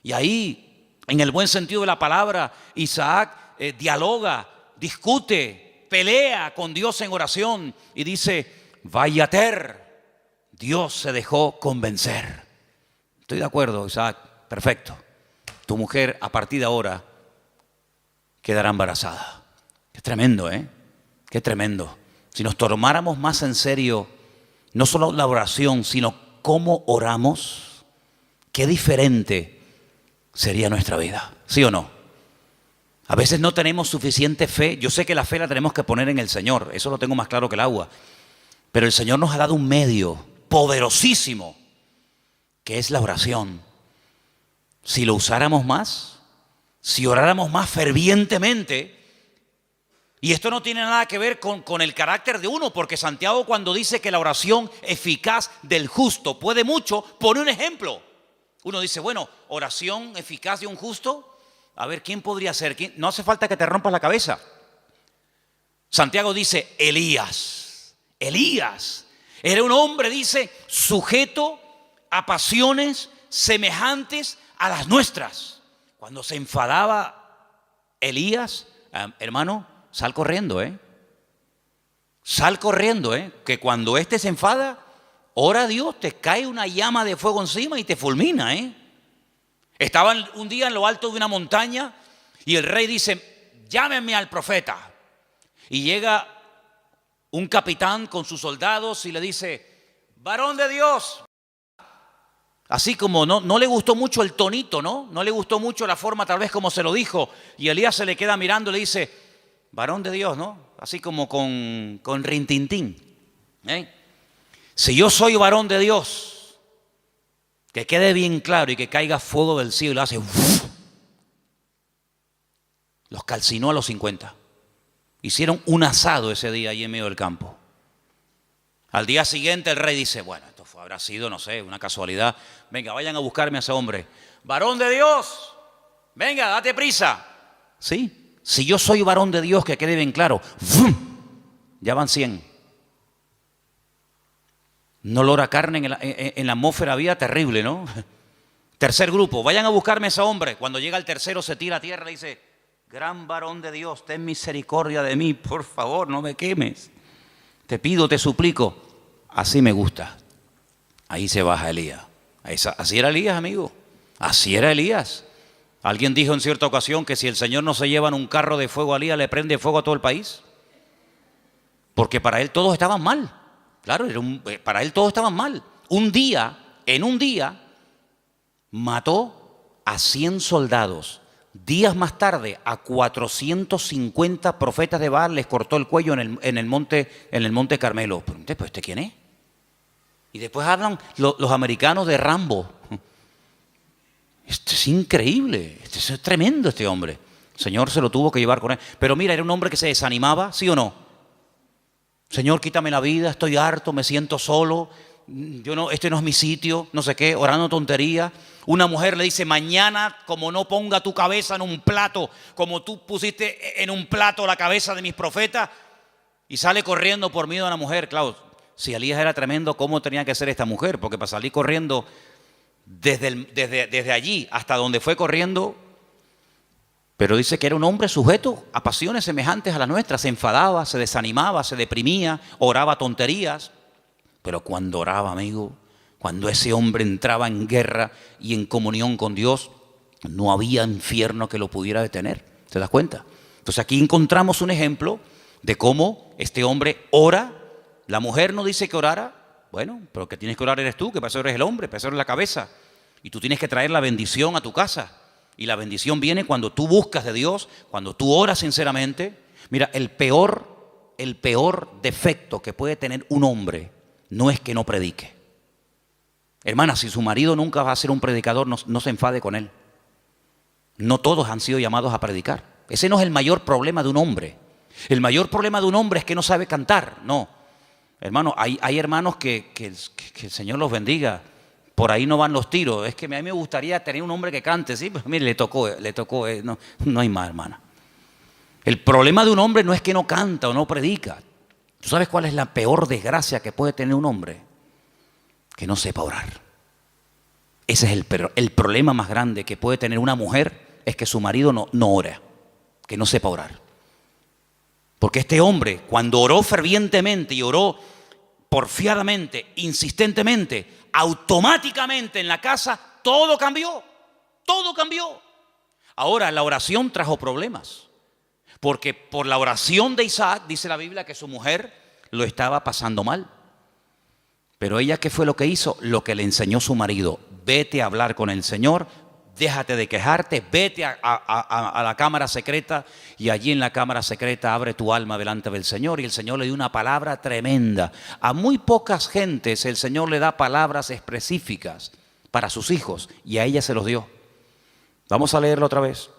Y ahí, en el buen sentido de la palabra, Isaac dialoga, discute, pelea con Dios en oración y dice, Vayater, Dios se dejó convencer. Estoy de acuerdo, Isaac, perfecto. Tu mujer a partir de ahora quedará embarazada. Qué tremendo, ¿eh? Qué tremendo. Si nos tomáramos más en serio, no solo la oración, sino cómo oramos, qué diferente sería nuestra vida, ¿sí o no? A veces no tenemos suficiente fe. Yo sé que la fe la tenemos que poner en el Señor, eso lo tengo más claro que el agua. Pero el Señor nos ha dado un medio poderosísimo, que es la oración. Si lo usáramos más, si oráramos más fervientemente, y esto no tiene nada que ver con el carácter de uno, porque Santiago, cuando dice que la oración eficaz del justo puede mucho, pone un ejemplo. Uno dice, bueno, oración eficaz de un justo, a ver, ¿quién podría ser? No hace falta que te rompas la cabeza. Santiago dice, Elías era un hombre, dice, sujeto a pasiones semejantes a las nuestras. Cuando se enfadaba Elías, hermano, sal corriendo, Sal corriendo, que cuando éste se enfada, ora a Dios, te cae una llama de fuego encima y te fulmina, Estaban un día en lo alto de una montaña y el rey dice, llámenme al profeta. Y llega un capitán con sus soldados y le dice, varón de Dios. Así como no le gustó mucho el tonito, no le gustó mucho la forma tal vez como se lo dijo. Y Elías se le queda mirando y le dice, varón de Dios, ¿no? Así como con rintintín. Si yo soy varón de Dios, que quede bien claro y que caiga fuego del cielo y hace ¡uf! Los calcinó a los 50. Hicieron un asado ese día allí en medio del campo. Al día siguiente el rey dice, bueno, esto habrá sido, no sé, una casualidad. Venga, vayan a buscarme a ese hombre. Varón de Dios, venga, date prisa. Sí, si yo soy varón de Dios, que quede bien claro, ¡fum! Ya van 100. Un olor a carne en la atmósfera había terrible, ¿no? Tercer grupo, vayan a buscarme a ese hombre. Cuando llega el tercero se tira a tierra y dice, gran varón de Dios, ten misericordia de mí, por favor, no me quemes. Te pido, te suplico. Así me gusta. Ahí se baja Elías. Así era Elías, amigo. Así era Elías. Alguien dijo en cierta ocasión que si el Señor no se lleva en un carro de fuego a Elías, le prende fuego a todo el país. Porque para él todos estaban mal. Claro, para él todos estaban mal. En un día, mató a 100 soldados. Días más tarde, a 450 profetas de Baal les cortó el cuello en el monte Carmelo. ¿Pero este quién es? Y después hablan los americanos de Rambo. Esto es increíble, esto es tremendo este hombre. El Señor se lo tuvo que llevar con él. Pero mira, era un hombre que se desanimaba, ¿sí o no? Señor, quítame la vida, estoy harto, me siento solo. Este no es mi sitio, no sé qué, orando tontería. Una mujer le dice, mañana como no ponga tu cabeza en un plato, como tú pusiste en un plato la cabeza de mis profetas, y sale corriendo por miedo a la mujer. Claro, si Elías era tremendo, ¿cómo tenía que ser esta mujer? Porque para salir corriendo desde allí hasta donde fue corriendo, pero dice que era un hombre sujeto a pasiones semejantes a las nuestras. Se enfadaba, se desanimaba, se deprimía, oraba tonterías. Pero cuando oraba, amigo, cuando ese hombre entraba en guerra y en comunión con Dios, no había infierno que lo pudiera detener. ¿Te das cuenta? Entonces aquí encontramos un ejemplo de cómo este hombre ora. La mujer no dice que orara. Bueno, pero que tienes que orar eres tú, que para eso eres el hombre, para eso eres la cabeza. Y tú tienes que traer la bendición a tu casa. Y la bendición viene cuando tú buscas de Dios, cuando tú oras sinceramente. Mira, el peor defecto que puede tener un hombre no es que no predique. Hermana, si su marido nunca va a ser un predicador, no se enfade con él. No todos han sido llamados a predicar. Ese no es el mayor problema de un hombre. El mayor problema de un hombre es que no sabe cantar. No. Hermano, hay hermanos que el Señor los bendiga. Por ahí no van los tiros. Es que a mí me gustaría tener un hombre que cante. Sí, pues mire, le tocó. No hay más, hermana. El problema de un hombre no es que no canta o no predica. ¿Tú sabes cuál es la peor desgracia que puede tener un hombre? Que no sepa orar. Ese es el problema más grande que puede tener una mujer, es que su marido no ora, que no sepa orar. Porque este hombre, cuando oró fervientemente y oró porfiadamente, insistentemente, automáticamente en la casa, todo cambió. Todo cambió. Ahora, la oración trajo problemas. Porque por la oración de Isaac, dice la Biblia, que su mujer lo estaba pasando mal. Pero ella, ¿qué fue lo que hizo? Lo que le enseñó su marido. Vete a hablar con el Señor, déjate de quejarte, vete a la cámara secreta y allí en la cámara secreta abre tu alma delante del Señor. Y el Señor le dio una palabra tremenda. A muy pocas gentes el Señor le da palabras específicas para sus hijos y a ella se los dio. Vamos a leerlo otra vez.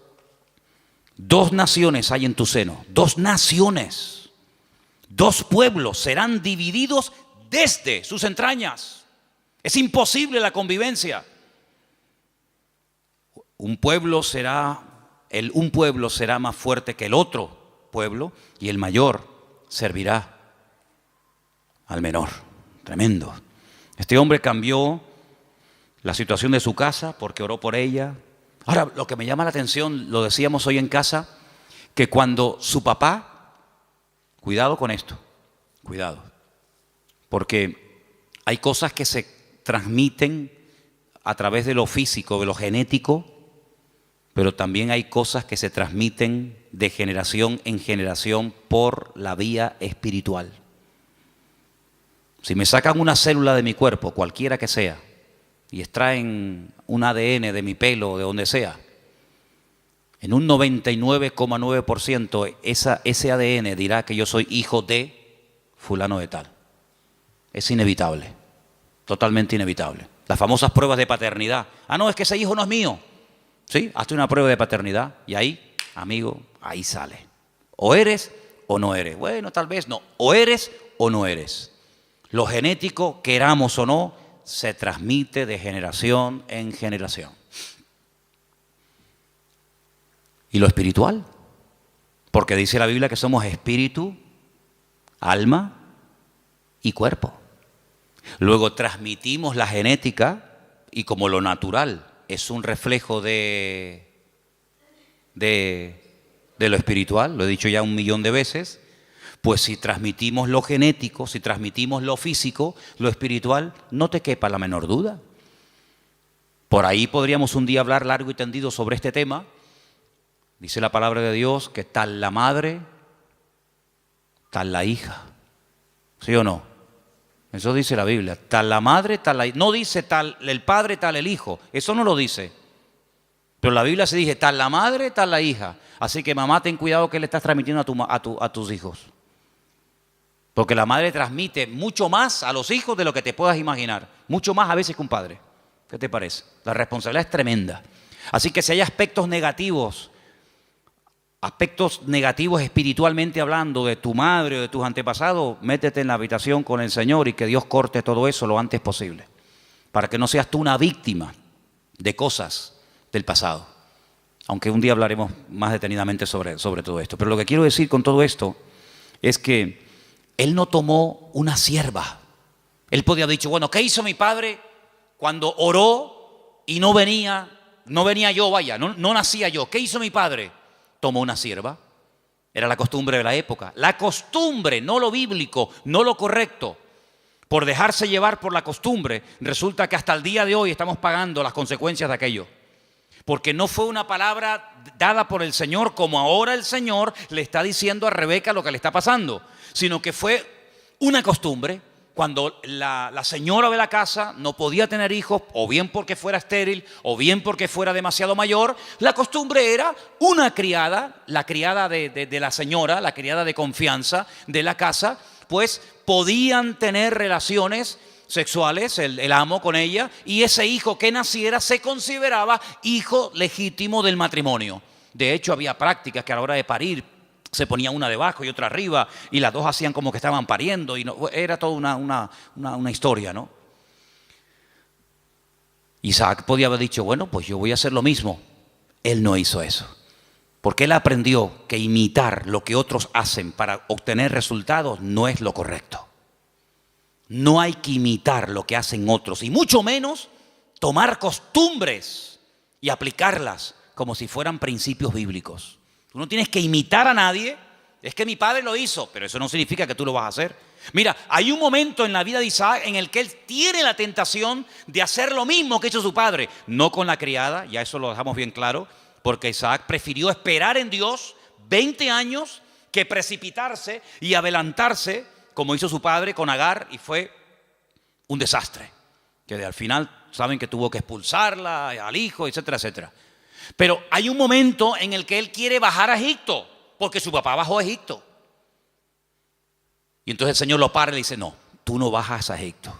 2 naciones hay en tu seno, 2 naciones, 2 pueblos serán divididos desde sus entrañas. Es imposible la convivencia. Un pueblo será más fuerte que el otro pueblo y el mayor servirá al menor. Tremendo. Este hombre cambió la situación de su casa porque oró por ella. Ahora, lo que me llama la atención, lo decíamos hoy en casa, que cuando su papá, cuidado con esto, cuidado, porque hay cosas que se transmiten a través de lo físico, de lo genético, pero también hay cosas que se transmiten de generación en generación por la vía espiritual. Si me sacan una célula de mi cuerpo, cualquiera que sea, y extraen un ADN de mi pelo o de donde sea, en un 99,9% ese ADN dirá que yo soy hijo de fulano de tal. Es inevitable, totalmente inevitable. Las famosas pruebas de paternidad. No, es que ese hijo no es mío. Sí, hazte una prueba de paternidad y ahí, amigo, ahí sale. O eres o no eres. Bueno, tal vez no. O eres o no eres. Lo genético, queramos o no, se transmite de generación en generación. ¿Y lo espiritual? Porque dice la Biblia que somos espíritu, alma y cuerpo. Luego transmitimos la genética y como lo natural es un reflejo de lo espiritual, lo he dicho ya 1.000.000 de veces, pues si transmitimos lo genético, si transmitimos lo físico, lo espiritual, no te quepa la menor duda. Por ahí podríamos un día hablar largo y tendido sobre este tema. Dice la palabra de Dios que tal la madre, tal la hija. ¿Sí o no? Eso dice la Biblia. Tal la madre, tal la hija. No dice tal el padre, tal el hijo. Eso no lo dice. Pero la Biblia se dice tal la madre, tal la hija. Así que mamá, ten cuidado que le estás transmitiendo a tus hijos. Porque la madre transmite mucho más a los hijos de lo que te puedas imaginar. Mucho más a veces que un padre. ¿Qué te parece? La responsabilidad es tremenda. Así que si hay aspectos negativos espiritualmente hablando de tu madre o de tus antepasados, métete en la habitación con el Señor y que Dios corte todo eso lo antes posible. Para que no seas tú una víctima de cosas del pasado. Aunque un día hablaremos más detenidamente sobre todo esto. Pero lo que quiero decir con todo esto es que él no tomó una sierva. Él podía haber dicho, bueno, ¿qué hizo mi padre cuando oró y no venía yo, vaya, no nacía yo? ¿Qué hizo mi padre? Tomó una sierva. Era la costumbre de la época. La costumbre, no lo bíblico, no lo correcto. Por dejarse llevar por la costumbre, resulta que hasta el día de hoy estamos pagando las consecuencias de aquello. Porque no fue una palabra dada por el Señor como ahora el Señor le está diciendo a Rebeca lo que le está pasando, sino que fue una costumbre. Cuando la señora de la casa no podía tener hijos, o bien porque fuera estéril, o bien porque fuera demasiado mayor, la costumbre era una criada, la criada de la señora, la criada de confianza de la casa, pues podían tener relaciones sexuales, el amo con ella, y ese hijo que naciera se consideraba hijo legítimo del matrimonio. De hecho, había prácticas que a la hora de parir se ponía una debajo y otra arriba, y las dos hacían como que estaban pariendo, y no, era toda una historia, ¿no? Isaac podía haber dicho, bueno, pues yo voy a hacer lo mismo. Él no hizo eso, porque él aprendió que imitar lo que otros hacen para obtener resultados no es lo correcto. No hay que imitar lo que hacen otros, y mucho menos tomar costumbres y aplicarlas como si fueran principios bíblicos. Tú no tienes que imitar a nadie. Es que mi padre lo hizo, pero eso no significa que tú lo vas a hacer. Mira, hay un momento en la vida de Isaac en el que él tiene la tentación de hacer lo mismo que hizo su padre. No con la criada, ya eso lo dejamos bien claro, porque Isaac prefirió esperar en Dios 20 años que precipitarse y adelantarse como hizo su padre con Agar, y fue un desastre. Que al final saben que tuvo que expulsarla al hijo, etcétera, etcétera. Pero hay un momento en el que él quiere bajar a Egipto, porque su papá bajó a Egipto. Y entonces el Señor lo para y le dice, no, tú no bajas a Egipto.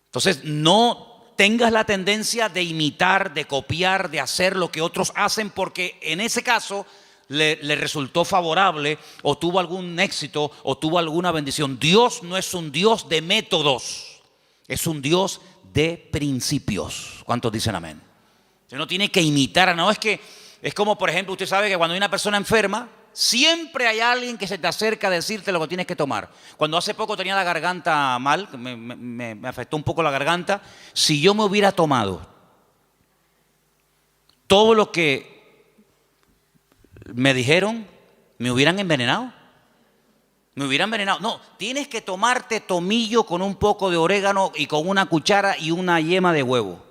Entonces no tengas la tendencia de imitar, de copiar, de hacer lo que otros hacen, porque en ese caso le resultó favorable, o tuvo algún éxito, o tuvo alguna bendición. Dios no es un Dios de métodos, es un Dios de principios. ¿Cuántos dicen amén? Usted no tiene que imitar a nadie. Es que es como, por ejemplo, usted sabe que cuando hay una persona enferma, siempre hay alguien que se te acerca a decirte lo que tienes que tomar. Cuando hace poco tenía la garganta mal, me afectó un poco la garganta, si yo me hubiera tomado todo lo que me dijeron, me hubieran envenenado. Me hubieran envenenado. No, tienes que tomarte tomillo con un poco de orégano y con una cuchara y una yema de huevo.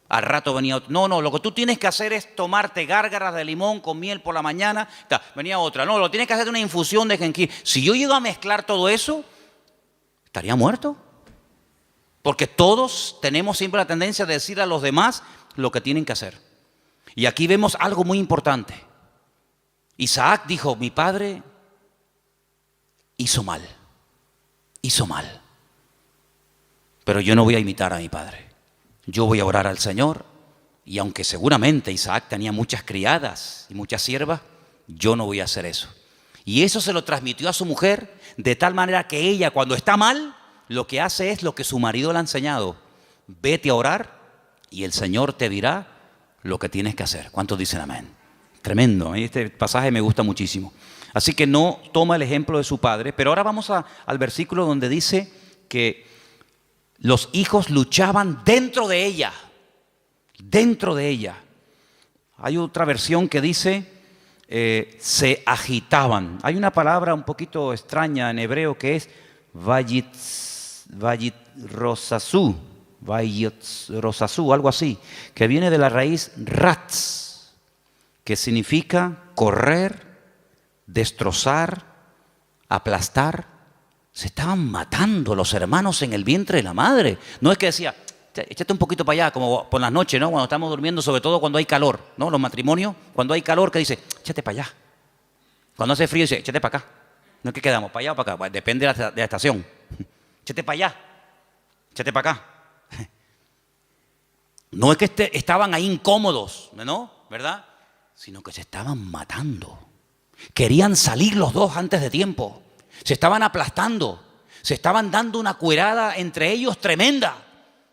Al rato venía otro. No, lo que tú tienes que hacer es tomarte gárgaras de limón con miel por la mañana. Venía otra. No, lo tienes que hacer una infusión de jengibre. Si yo llego a mezclar todo eso, estaría muerto. Porque todos tenemos siempre la tendencia de decir a los demás lo que tienen que hacer. Y aquí vemos algo muy importante. Isaac dijo, mi padre hizo mal. Pero yo no voy a imitar a mi padre. Yo voy a orar al Señor, y aunque seguramente Isaac tenía muchas criadas y muchas siervas, yo no voy a hacer eso. Y eso se lo transmitió a su mujer, de tal manera que ella, cuando está mal, lo que hace es lo que su marido le ha enseñado. Vete a orar y el Señor te dirá lo que tienes que hacer. ¿Cuántos dicen amén? Tremendo, este pasaje me gusta muchísimo. Así que no toma el ejemplo de su padre, pero ahora vamos al versículo donde dice que Los hijos luchaban dentro de ella. Dentro de ella. Hay otra versión que dice, se agitaban. Hay una palabra un poquito extraña en hebreo que es vayitrosasú, algo así, que viene de la raíz ratz, que significa correr, destrozar, aplastar. Se estaban matando los hermanos en el vientre de la madre. No es que decía, échate un poquito para allá, como por las noches, ¿no? Cuando estamos durmiendo, sobre todo cuando hay calor, ¿no? Los matrimonios, cuando hay calor, que dice, échate para allá. Cuando hace frío, dice, échate para acá. No es que quedamos, para allá o para acá, depende de la estación. Échate para allá, échate para acá. No es que estaban ahí incómodos, ¿no? ¿Verdad? Sino que se estaban matando. Querían salir los dos antes de tiempo. Se estaban aplastando. Se estaban dando una cuerada entre ellos tremenda.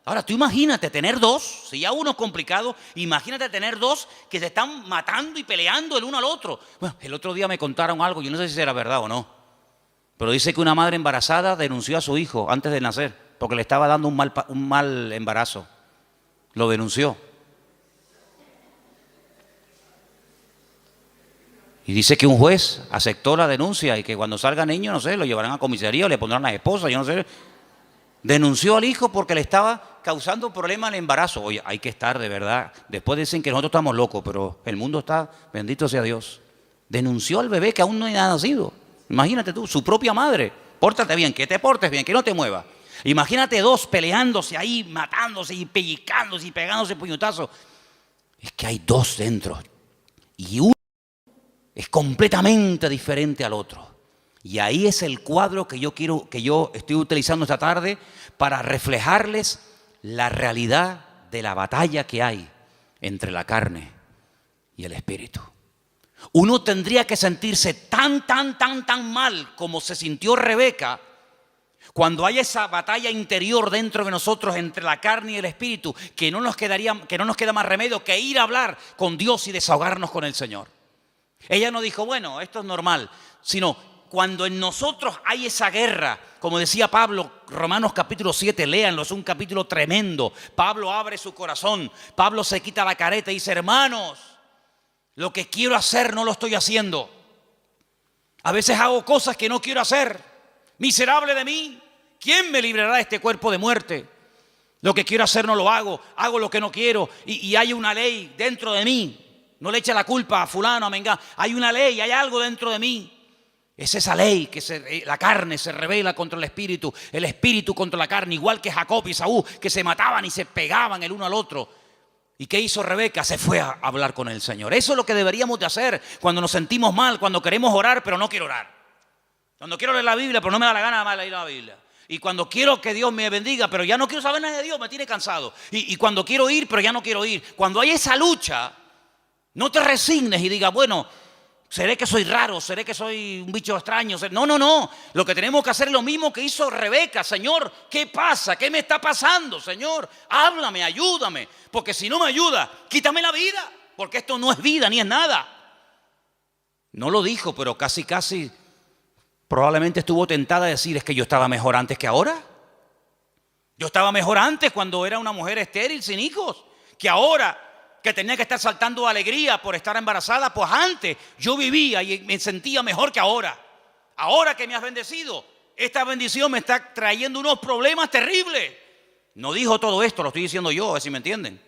Ahora, tú imagínate tener dos, si ya uno es complicado, imagínate tener dos que se están matando y peleando el uno al otro. Bueno, el otro día me contaron algo, yo no sé si será verdad o no, pero dice que una madre embarazada denunció a su hijo antes de nacer, porque le estaba dando un mal embarazo. Lo denunció. Y dice que un juez aceptó la denuncia y que cuando salga niño, no sé, lo llevarán a comisaría o le pondrán a la esposa, yo no sé. Denunció al hijo porque le estaba causando problemas al embarazo. Oye, hay que estar de verdad. Después dicen que nosotros estamos locos, pero el mundo está, bendito sea Dios. Denunció al bebé que aún no ha nacido. Imagínate tú, su propia madre. Pórtate bien, que te portes bien, que no te muevas. Imagínate dos peleándose ahí, matándose y pellizcándose y pegándose puñetazos. Es que hay dos dentro. Y uno es completamente diferente al otro. Y ahí es el cuadro que yo estoy utilizando esta tarde para reflejarles la realidad de la batalla que hay entre la carne y el espíritu. Uno tendría que sentirse tan mal como se sintió Rebeca cuando hay esa batalla interior dentro de nosotros entre la carne y el espíritu, que no nos queda más remedio que ir a hablar con Dios y desahogarnos con el Señor. Ella no dijo, bueno, esto es normal, sino cuando en nosotros hay esa guerra, como decía Pablo, Romanos capítulo 7, léanlo, es un capítulo tremendo. Pablo abre su corazón, Pablo se quita la careta y dice, hermanos, lo que quiero hacer no lo estoy haciendo. A veces hago cosas que no quiero hacer. Miserable de mí, ¿quién me librará de este cuerpo de muerte? Lo que quiero hacer no lo hago lo que no quiero y hay una ley dentro de mí. No le eche la culpa a fulano, a mengano. Hay una ley, hay algo dentro de mí. Es esa ley que la carne se rebela contra el espíritu contra la carne, igual que Jacob y Esaú, que se mataban y se pegaban el uno al otro. ¿Y qué hizo Rebeca? Se fue a hablar con el Señor. Eso es lo que deberíamos de hacer cuando nos sentimos mal, cuando queremos orar, pero no quiero orar. Cuando quiero leer la Biblia, pero no me da la gana de leer la Biblia. Y cuando quiero que Dios me bendiga, pero ya no quiero saber nada de Dios, me tiene cansado. Y cuando quiero ir, pero ya no quiero ir. Cuando hay esa lucha, no te resignes y digas, bueno, seré que soy raro, seré que soy un bicho extraño. No. Lo que tenemos que hacer es lo mismo que hizo Rebeca. Señor, ¿qué pasa? ¿Qué me está pasando? Señor, háblame, ayúdame. Porque si no me ayuda, quítame la vida. Porque esto no es vida ni es nada. No lo dijo, pero casi probablemente estuvo tentada a decir, es que yo estaba mejor antes que ahora. Yo estaba mejor antes cuando era una mujer estéril, sin hijos, que ahora que tenía que estar saltando de alegría por estar embarazada, pues antes yo vivía y me sentía mejor que ahora. Ahora que me has bendecido, esta bendición me está trayendo unos problemas terribles. No dijo todo esto, lo estoy diciendo yo, a ver si me entienden.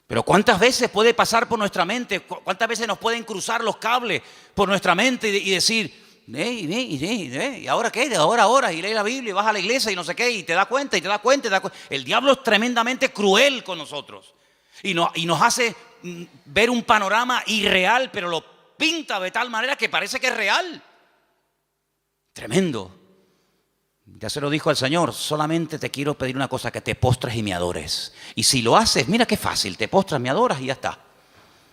Pero ¿cuántas veces puede pasar por nuestra mente? ¿Cuántas veces nos pueden cruzar los cables por nuestra mente y decir, ¿y ahora qué? Ahora, y lee la Biblia y vas a la iglesia y no sé qué, y te das cuenta. El diablo es tremendamente cruel con nosotros. Y nos hace ver un panorama irreal, pero lo pinta de tal manera que parece que es real. Tremendo. Ya se lo dijo al Señor, solamente te quiero pedir una cosa, que te postres y me adores. Y si lo haces, mira qué fácil, te postras, me adoras y ya está.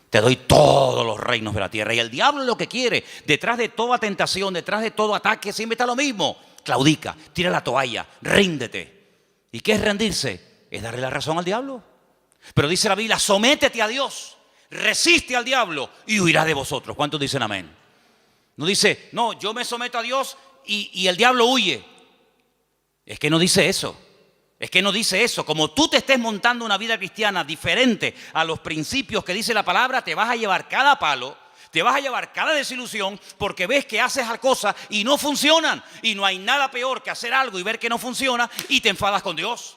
Te doy todos los reinos de la tierra. Y el diablo lo que quiere, detrás de toda tentación, detrás de todo ataque, siempre está lo mismo. Claudica, tira la toalla, ríndete. ¿Y qué es rendirse? Es darle la razón al diablo. Pero dice la Biblia, sométete a Dios, resiste al diablo y huirá de vosotros. ¿Cuántos dicen amén? No dice, no, yo me someto a Dios y el diablo huye. Es que no dice eso. Es que no dice eso. Como tú te estés montando una vida cristiana diferente a los principios que dice la palabra, te vas a llevar cada palo, te vas a llevar cada desilusión, porque ves que haces las cosas y no funcionan. Y no hay nada peor que hacer algo y ver que no funciona y te enfadas con Dios.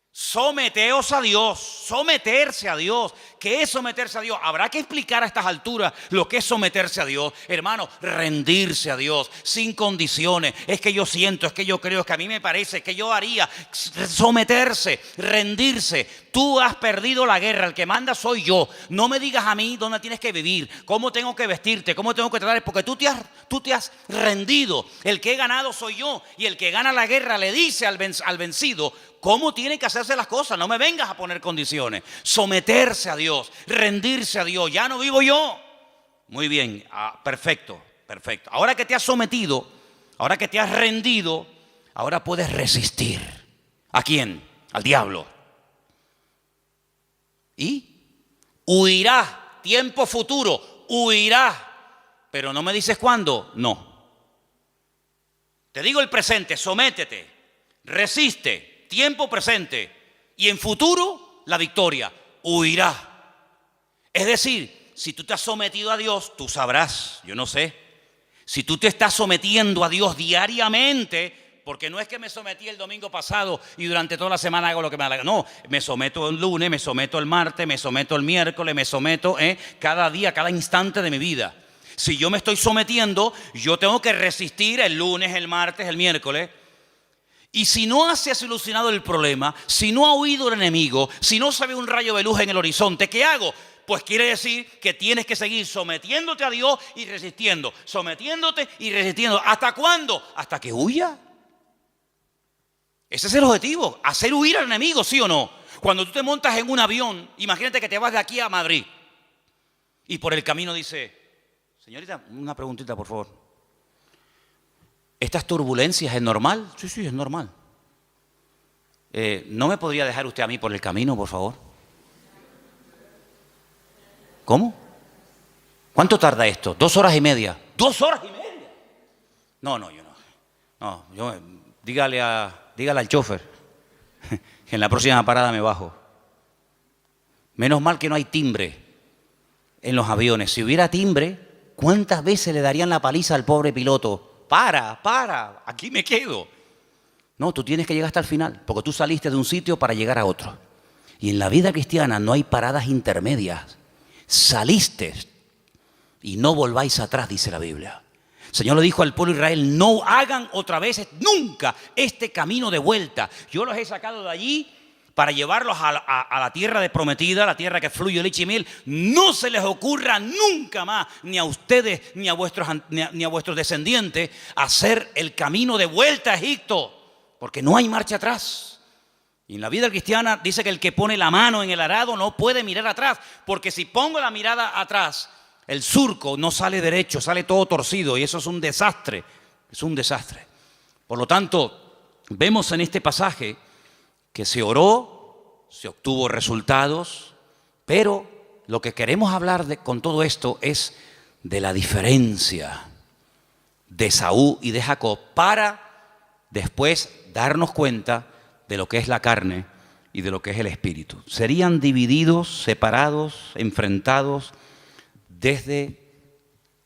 Someteos a Dios, someterse a Dios. ¿Qué es someterse a Dios? Habrá que explicar a estas alturas lo que es someterse a Dios. Hermano, rendirse a Dios sin condiciones. Es que yo siento, es que yo creo, es que a mí me parece, es que yo haría. Someterse, rendirse. Tú has perdido la guerra, el que manda soy yo. No me digas a mí dónde tienes que vivir, cómo tengo que vestirte, cómo tengo que tratar, porque tú te has rendido. El que he ganado soy yo, y el que gana la guerra le dice al vencido cómo tienen que hacerse las cosas. No me vengas a poner condiciones. Someterse a Dios, rendirse a Dios. Ya no vivo yo. Muy bien, perfecto, perfecto. Ahora que te has sometido, ahora que te has rendido, ahora puedes resistir. ¿A quién? Al diablo. Y huirá, tiempo futuro, huirá. Pero no me dices cuándo. No. Te digo el presente, sométete, resiste. Tiempo presente, y en futuro la victoria, huirá. Es decir, si tú te has sometido a Dios, tú sabrás, yo no sé. Si tú te estás sometiendo a Dios diariamente, porque no es que me sometí el domingo pasado y durante toda la semana hago lo que me da la gana. No, me someto el lunes, me someto el martes, me someto el miércoles, me someto cada día, cada instante de mi vida. Si yo me estoy sometiendo, yo tengo que resistir el lunes, el martes, el miércoles. Y si no se ha solucionado el problema, si no ha huido el enemigo, si no se ve un rayo de luz en el horizonte, ¿qué hago? Pues quiere decir que tienes que seguir sometiéndote a Dios y resistiendo, sometiéndote y resistiendo. ¿Hasta cuándo? Hasta que huya. Ese es el objetivo, hacer huir al enemigo, ¿sí o no? Cuando tú te montas en un avión, imagínate que te vas de aquí a Madrid y por el camino dice, señorita, una preguntita por favor. ¿Estas turbulencias es normal? Sí, es normal. ¿No me podría dejar usted a mí por el camino, por favor? ¿Cómo? ¿Cuánto tarda esto? 2 horas y media. ¿2 horas y media? No, yo no. No, dígale al chofer que en la próxima parada me bajo. Menos mal que no hay timbre en los aviones. Si hubiera timbre, ¿cuántas veces le darían la paliza al pobre piloto? Para, aquí me quedo. No, tú tienes que llegar hasta el final, porque tú saliste de un sitio para llegar a otro. Y en la vida cristiana no hay paradas intermedias. Saliste y no volváis atrás, dice la Biblia. El Señor le dijo al pueblo de Israel, no hagan otra vez nunca este camino de vuelta. Yo los he sacado de allí para llevarlos a la tierra de prometida, la tierra que fluye leche y miel. No se les ocurra nunca más, ni a ustedes, ni a vuestros descendientes, hacer el camino de vuelta a Egipto, porque no hay marcha atrás. Y en la vida cristiana dice que el que pone la mano en el arado no puede mirar atrás, porque si pongo la mirada atrás, el surco no sale derecho, sale todo torcido, y eso es un desastre, es un desastre. Por lo tanto, vemos en este pasaje que se oró, se obtuvo resultados, pero lo que queremos hablar con todo esto es de la diferencia de Saúl y de Jacob, para después darnos cuenta de lo que es la carne y de lo que es el espíritu. Serían divididos, separados, enfrentados desde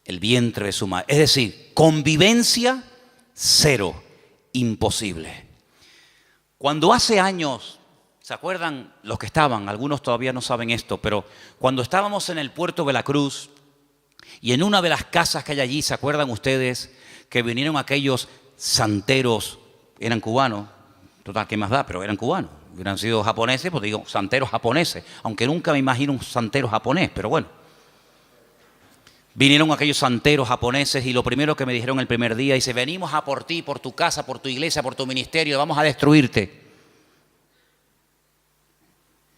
el vientre de su madre. Es decir, convivencia cero, imposible. Cuando hace años, ¿se acuerdan los que estaban? Algunos todavía no saben esto, pero cuando estábamos en el puerto de la Cruz y en una de las casas que hay allí, ¿se acuerdan ustedes que vinieron aquellos santeros? Eran cubanos, total, ¿qué más da? Pero eran cubanos. Hubieran sido japoneses, pues digo, santeros japoneses, aunque nunca me imagino un santero japonés, pero bueno. Vinieron aquellos santeros japoneses y lo primero que me dijeron el primer día, dice, venimos a por ti, por tu casa, por tu iglesia, por tu ministerio, vamos a destruirte.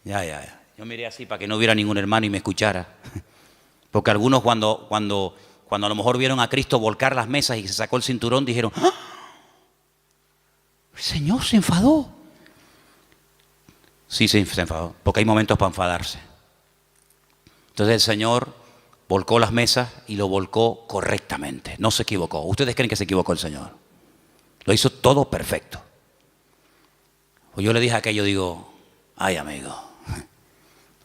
Ya. Yo miré así para que no hubiera ningún hermano y me escuchara. Porque algunos cuando a lo mejor vieron a Cristo volcar las mesas y se sacó el cinturón, dijeron, ¡ah! El Señor se enfadó. Sí, se enfadó, porque hay momentos para enfadarse. Entonces el Señor volcó las mesas y lo volcó correctamente. No se equivocó. ¿Ustedes creen que se equivocó el Señor? Lo hizo todo perfecto. Pues yo le dije aquello, digo, ay amigo,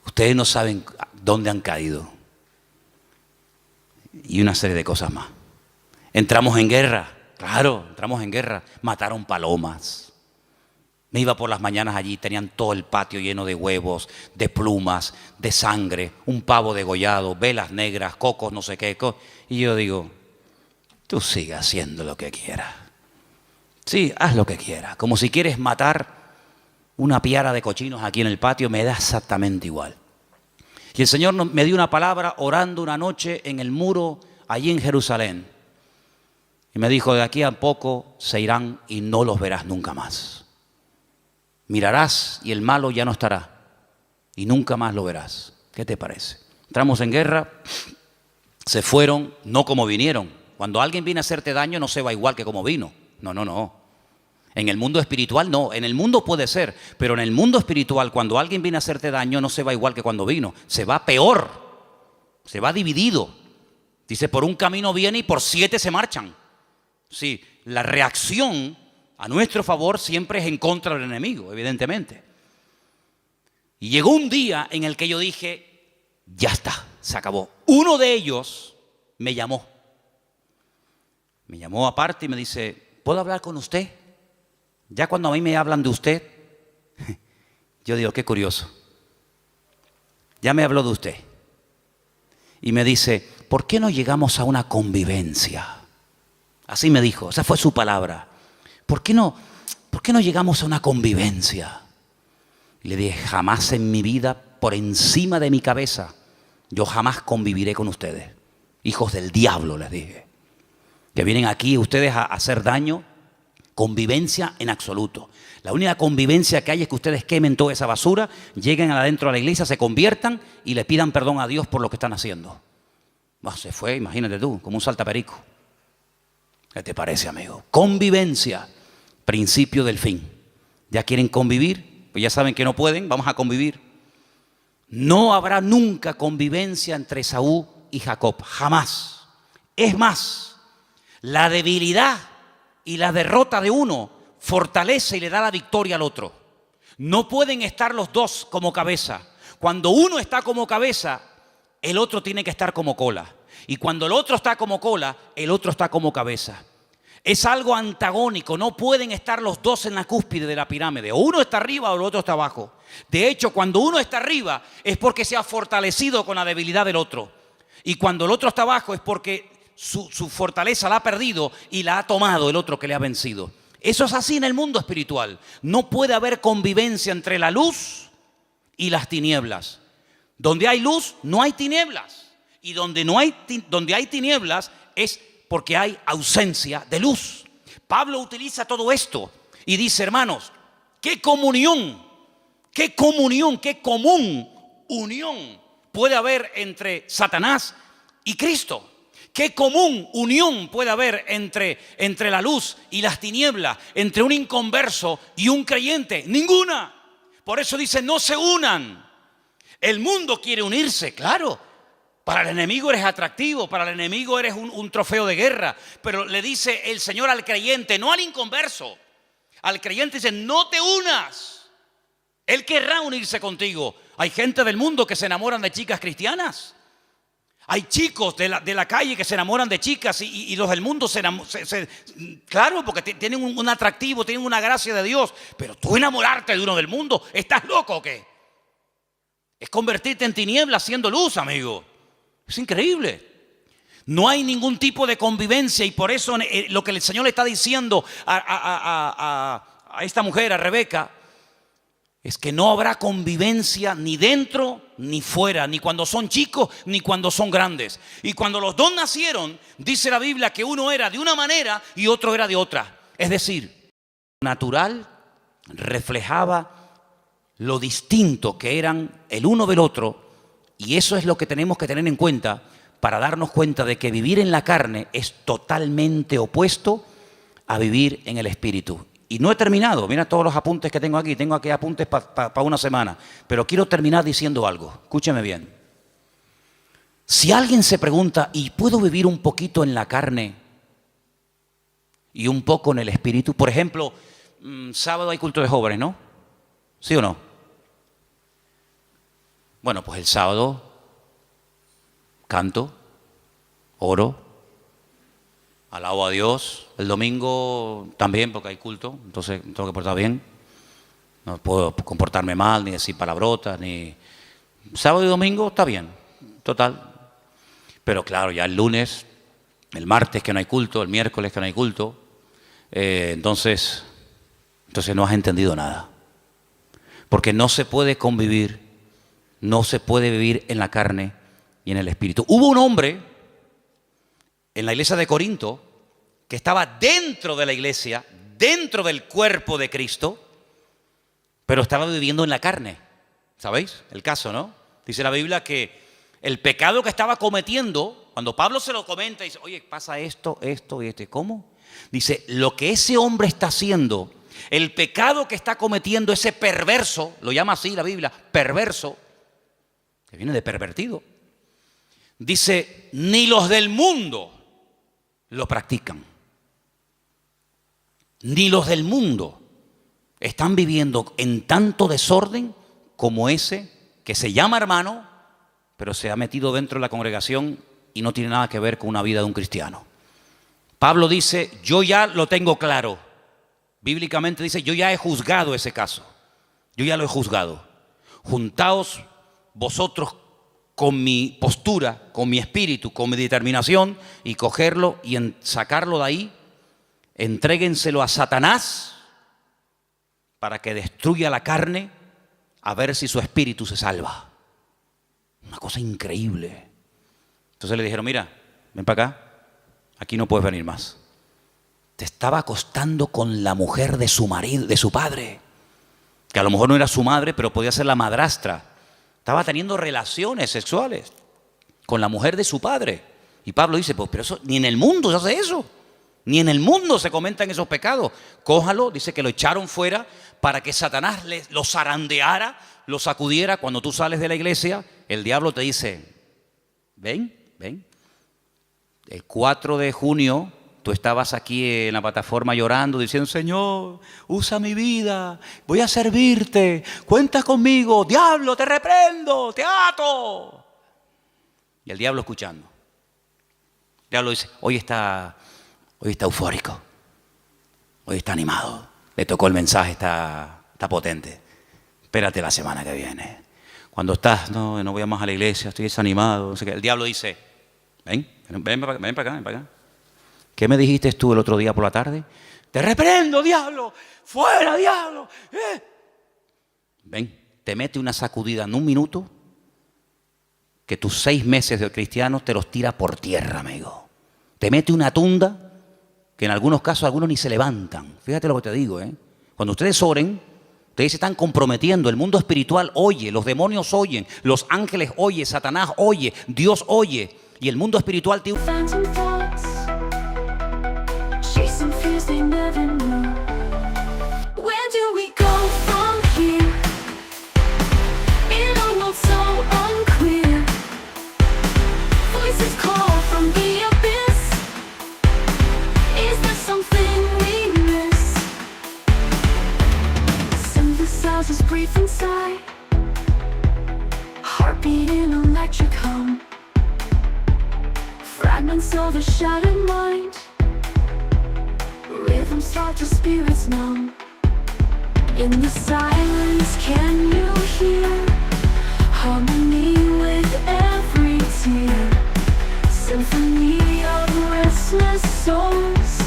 ustedes no saben dónde han caído. Y una serie de cosas más. Entramos en guerra, claro, entramos en guerra. Mataron palomas. Me iba por las mañanas allí, tenían todo el patio lleno de huevos, de plumas, de sangre, un pavo degollado, velas negras, cocos, no sé qué. Y yo digo, tú sigue haciendo lo que quieras. Sí, haz lo que quieras. Como si quieres matar una piara de cochinos aquí en el patio, me da exactamente igual. Y el Señor me dio una palabra orando una noche en el muro allí en Jerusalén. Y me dijo, de aquí a poco se irán y no los verás nunca más. Mirarás y el malo ya no estará. Y nunca más lo verás. ¿Qué te parece? Entramos en guerra, se fueron, no como vinieron. Cuando alguien viene a hacerte daño no se va igual que como vino. No. En el mundo espiritual no, en el mundo puede ser, pero en el mundo espiritual cuando alguien viene a hacerte daño no se va igual que cuando vino, se va peor, se va dividido. Dice, por un camino viene y por 7 se marchan. Sí, la reacción a nuestro favor siempre es en contra del enemigo, evidentemente. Y llegó un día en el que yo dije, ya está, se acabó. Uno de ellos me llamó aparte y me dice, ¿puedo hablar con usted? Ya cuando a mí me hablan de usted, yo digo, qué curioso. Ya me habló de usted. Y me dice, ¿por qué no llegamos a una convivencia? Así me dijo, esa fue su palabra. ¿Por qué no llegamos a una convivencia? Y le dije, jamás en mi vida, por encima de mi cabeza, yo jamás conviviré con ustedes. Hijos del diablo, les dije. Que vienen aquí ustedes a hacer daño. Convivencia en absoluto. La única convivencia que hay es que ustedes quemen toda esa basura, lleguen adentro a la iglesia, se conviertan y le pidan perdón a Dios por lo que están haciendo. Se fue, imagínate tú, como un saltaperico. ¿Qué te parece, amigo? Convivencia, principio del fin. ¿Ya quieren convivir? Pues ya saben que no pueden, vamos a convivir. No habrá nunca convivencia entre Esaú y Jacob, jamás. Es más, la debilidad y la derrota de uno fortalece y le da la victoria al otro. No pueden estar los dos como cabeza. Cuando uno está como cabeza, el otro tiene que estar como cola. Y cuando el otro está como cola, el otro está como cabeza. Es algo antagónico. No pueden estar los dos en la cúspide de la pirámide. O uno está arriba o el otro está abajo. De hecho, cuando uno está arriba es porque se ha fortalecido con la debilidad del otro. Y cuando el otro está abajo es porque su fortaleza la ha perdido y la ha tomado el otro que le ha vencido. Eso es así en el mundo espiritual. No puede haber convivencia entre la luz y las tinieblas. Donde hay luz, no hay tinieblas. Y donde hay tinieblas es porque hay ausencia de luz. Pablo utiliza todo esto y dice, hermanos, qué común unión puede haber entre Satanás y Cristo. ¿Qué común unión puede haber entre la luz y las tinieblas, entre un inconverso y un creyente? Ninguna. Por eso dice, no se unan. El mundo quiere unirse, claro. Para el enemigo eres atractivo, para el enemigo eres un trofeo de guerra. Pero le dice el Señor al creyente, no al inconverso. Al creyente dice, no te unas. Él querrá unirse contigo. Hay gente del mundo que se enamoran de chicas cristianas. Hay chicos de la calle que se enamoran de chicas y los del mundo claro, porque tienen un atractivo, tienen una gracia de Dios. Pero tú enamorarte de uno del mundo, ¿estás loco o qué? Es convertirte en tinieblas siendo luz, amigo. Es increíble. No hay ningún tipo de convivencia y por eso lo que el Señor le está diciendo a esta mujer, a Rebeca, es que no habrá convivencia ni dentro ni fuera, ni cuando son chicos ni cuando son grandes. Y cuando los dos nacieron, dice la Biblia que uno era de una manera y otro era de otra. Es decir, natural reflejaba lo distinto que eran el uno del otro. Y eso es lo que tenemos que tener en cuenta para darnos cuenta de que vivir en la carne es totalmente opuesto a vivir en el espíritu. Y no he terminado, mira todos los apuntes que tengo aquí apuntes para una semana, pero quiero terminar diciendo algo, escúcheme bien. Si alguien se pregunta, ¿y puedo vivir un poquito en la carne y un poco en el espíritu? Por ejemplo, sábado hay culto de jóvenes, ¿no? ¿Sí o no? Bueno, pues el sábado canto, oro, alabo a Dios. El domingo también, porque hay culto, entonces tengo que portar bien. No puedo comportarme mal, ni decir palabrotas, ni... Sábado y domingo está bien, total. Pero claro, ya el lunes, el martes que no hay culto, el miércoles que no hay culto, entonces no has entendido nada. Porque no se puede convivir, no se puede vivir en la carne y en el espíritu. Hubo un hombre en la iglesia de Corinto que estaba dentro de la iglesia, dentro del cuerpo de Cristo, pero estaba viviendo en la carne. ¿Sabéis el caso, no? Dice la Biblia que el pecado que estaba cometiendo, cuando Pablo se lo comenta, dice, oye, pasa esto y esto. ¿Cómo? Dice, lo que ese hombre está haciendo, el pecado que está cometiendo, ese perverso, lo llama así la Biblia, perverso, que viene de pervertido. Dice, ni los del mundo lo practican. Ni los del mundo están viviendo en tanto desorden como ese que se llama hermano, pero se ha metido dentro de la congregación y no tiene nada que ver con una vida de un cristiano. Pablo dice, yo ya lo tengo claro. Bíblicamente dice, yo ya he juzgado ese caso. Yo ya lo he juzgado. Juntaos vosotros con mi postura, con mi espíritu, con mi determinación y cogerlo y sacarlo de ahí. Entréguenselo a Satanás para que destruya la carne a ver si su espíritu se salva. Una cosa increíble. Entonces le dijeron, mira, ven para acá, aquí no puedes venir más. Te estaba acostando con la mujer de su marido, de su padre, que a lo mejor no era su madre, pero podía ser la madrastra. Estaba teniendo relaciones sexuales con la mujer de su padre. Y Pablo dice, pues pero eso, ni en el mundo se hace eso. Ni en el mundo se comentan esos pecados. Cójalo, dice que lo echaron fuera para que Satanás lo zarandeara, lo sacudiera. Cuando tú sales de la iglesia, el diablo te dice, ven. El 4 de junio tú estabas aquí en la plataforma llorando, diciendo, Señor, usa mi vida, voy a servirte, cuenta conmigo, diablo, te reprendo, te ato. Y el diablo escuchando. El diablo dice, hoy está eufórico, hoy está animado, le tocó el mensaje, está potente. Espérate la semana que viene. Cuando estás, no voy más a la iglesia, estoy desanimado. No sé qué. El diablo dice, ven para acá. ¿Qué me dijiste tú el otro día por la tarde? Te reprendo, diablo, fuera, diablo. Ven, te mete una sacudida en un minuto que tus 6 meses de cristiano te los tira por tierra, amigo. Te mete una tunda que en algunos casos algunos ni se levantan. Fíjate lo que te digo, Cuando ustedes oren, ustedes se están comprometiendo. El mundo espiritual oye, los demonios oyen, los ángeles oyen, Satanás oye, Dios oye. Y el mundo espiritual tiene... Brief inside, heartbeat in electric hum, fragments of a shattered mind, rhythms start to spirits numb. In the silence, can you hear harmony with every tear? Symphony of restless souls,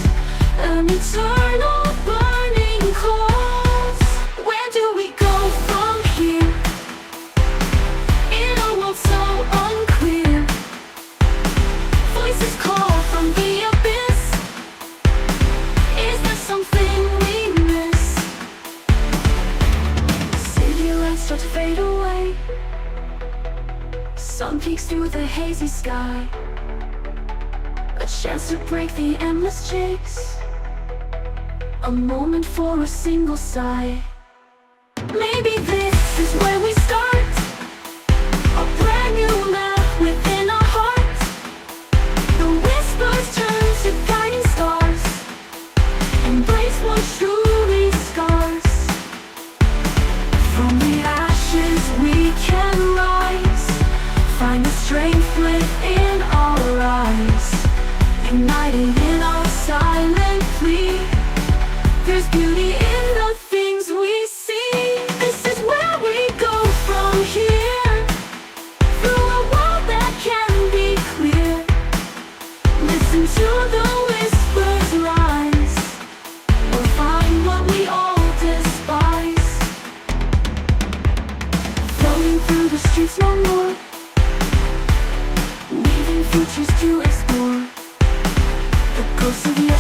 an eternal burning cause. Sun peeks through the hazy sky, a chance to break the endless chase, a moment for a single sigh. Maybe this is where we start, a brand new map within our hearts. The whispers turn to guiding stars, embrace what truly scars. streets no more, weaving futures to explore. The ghosts of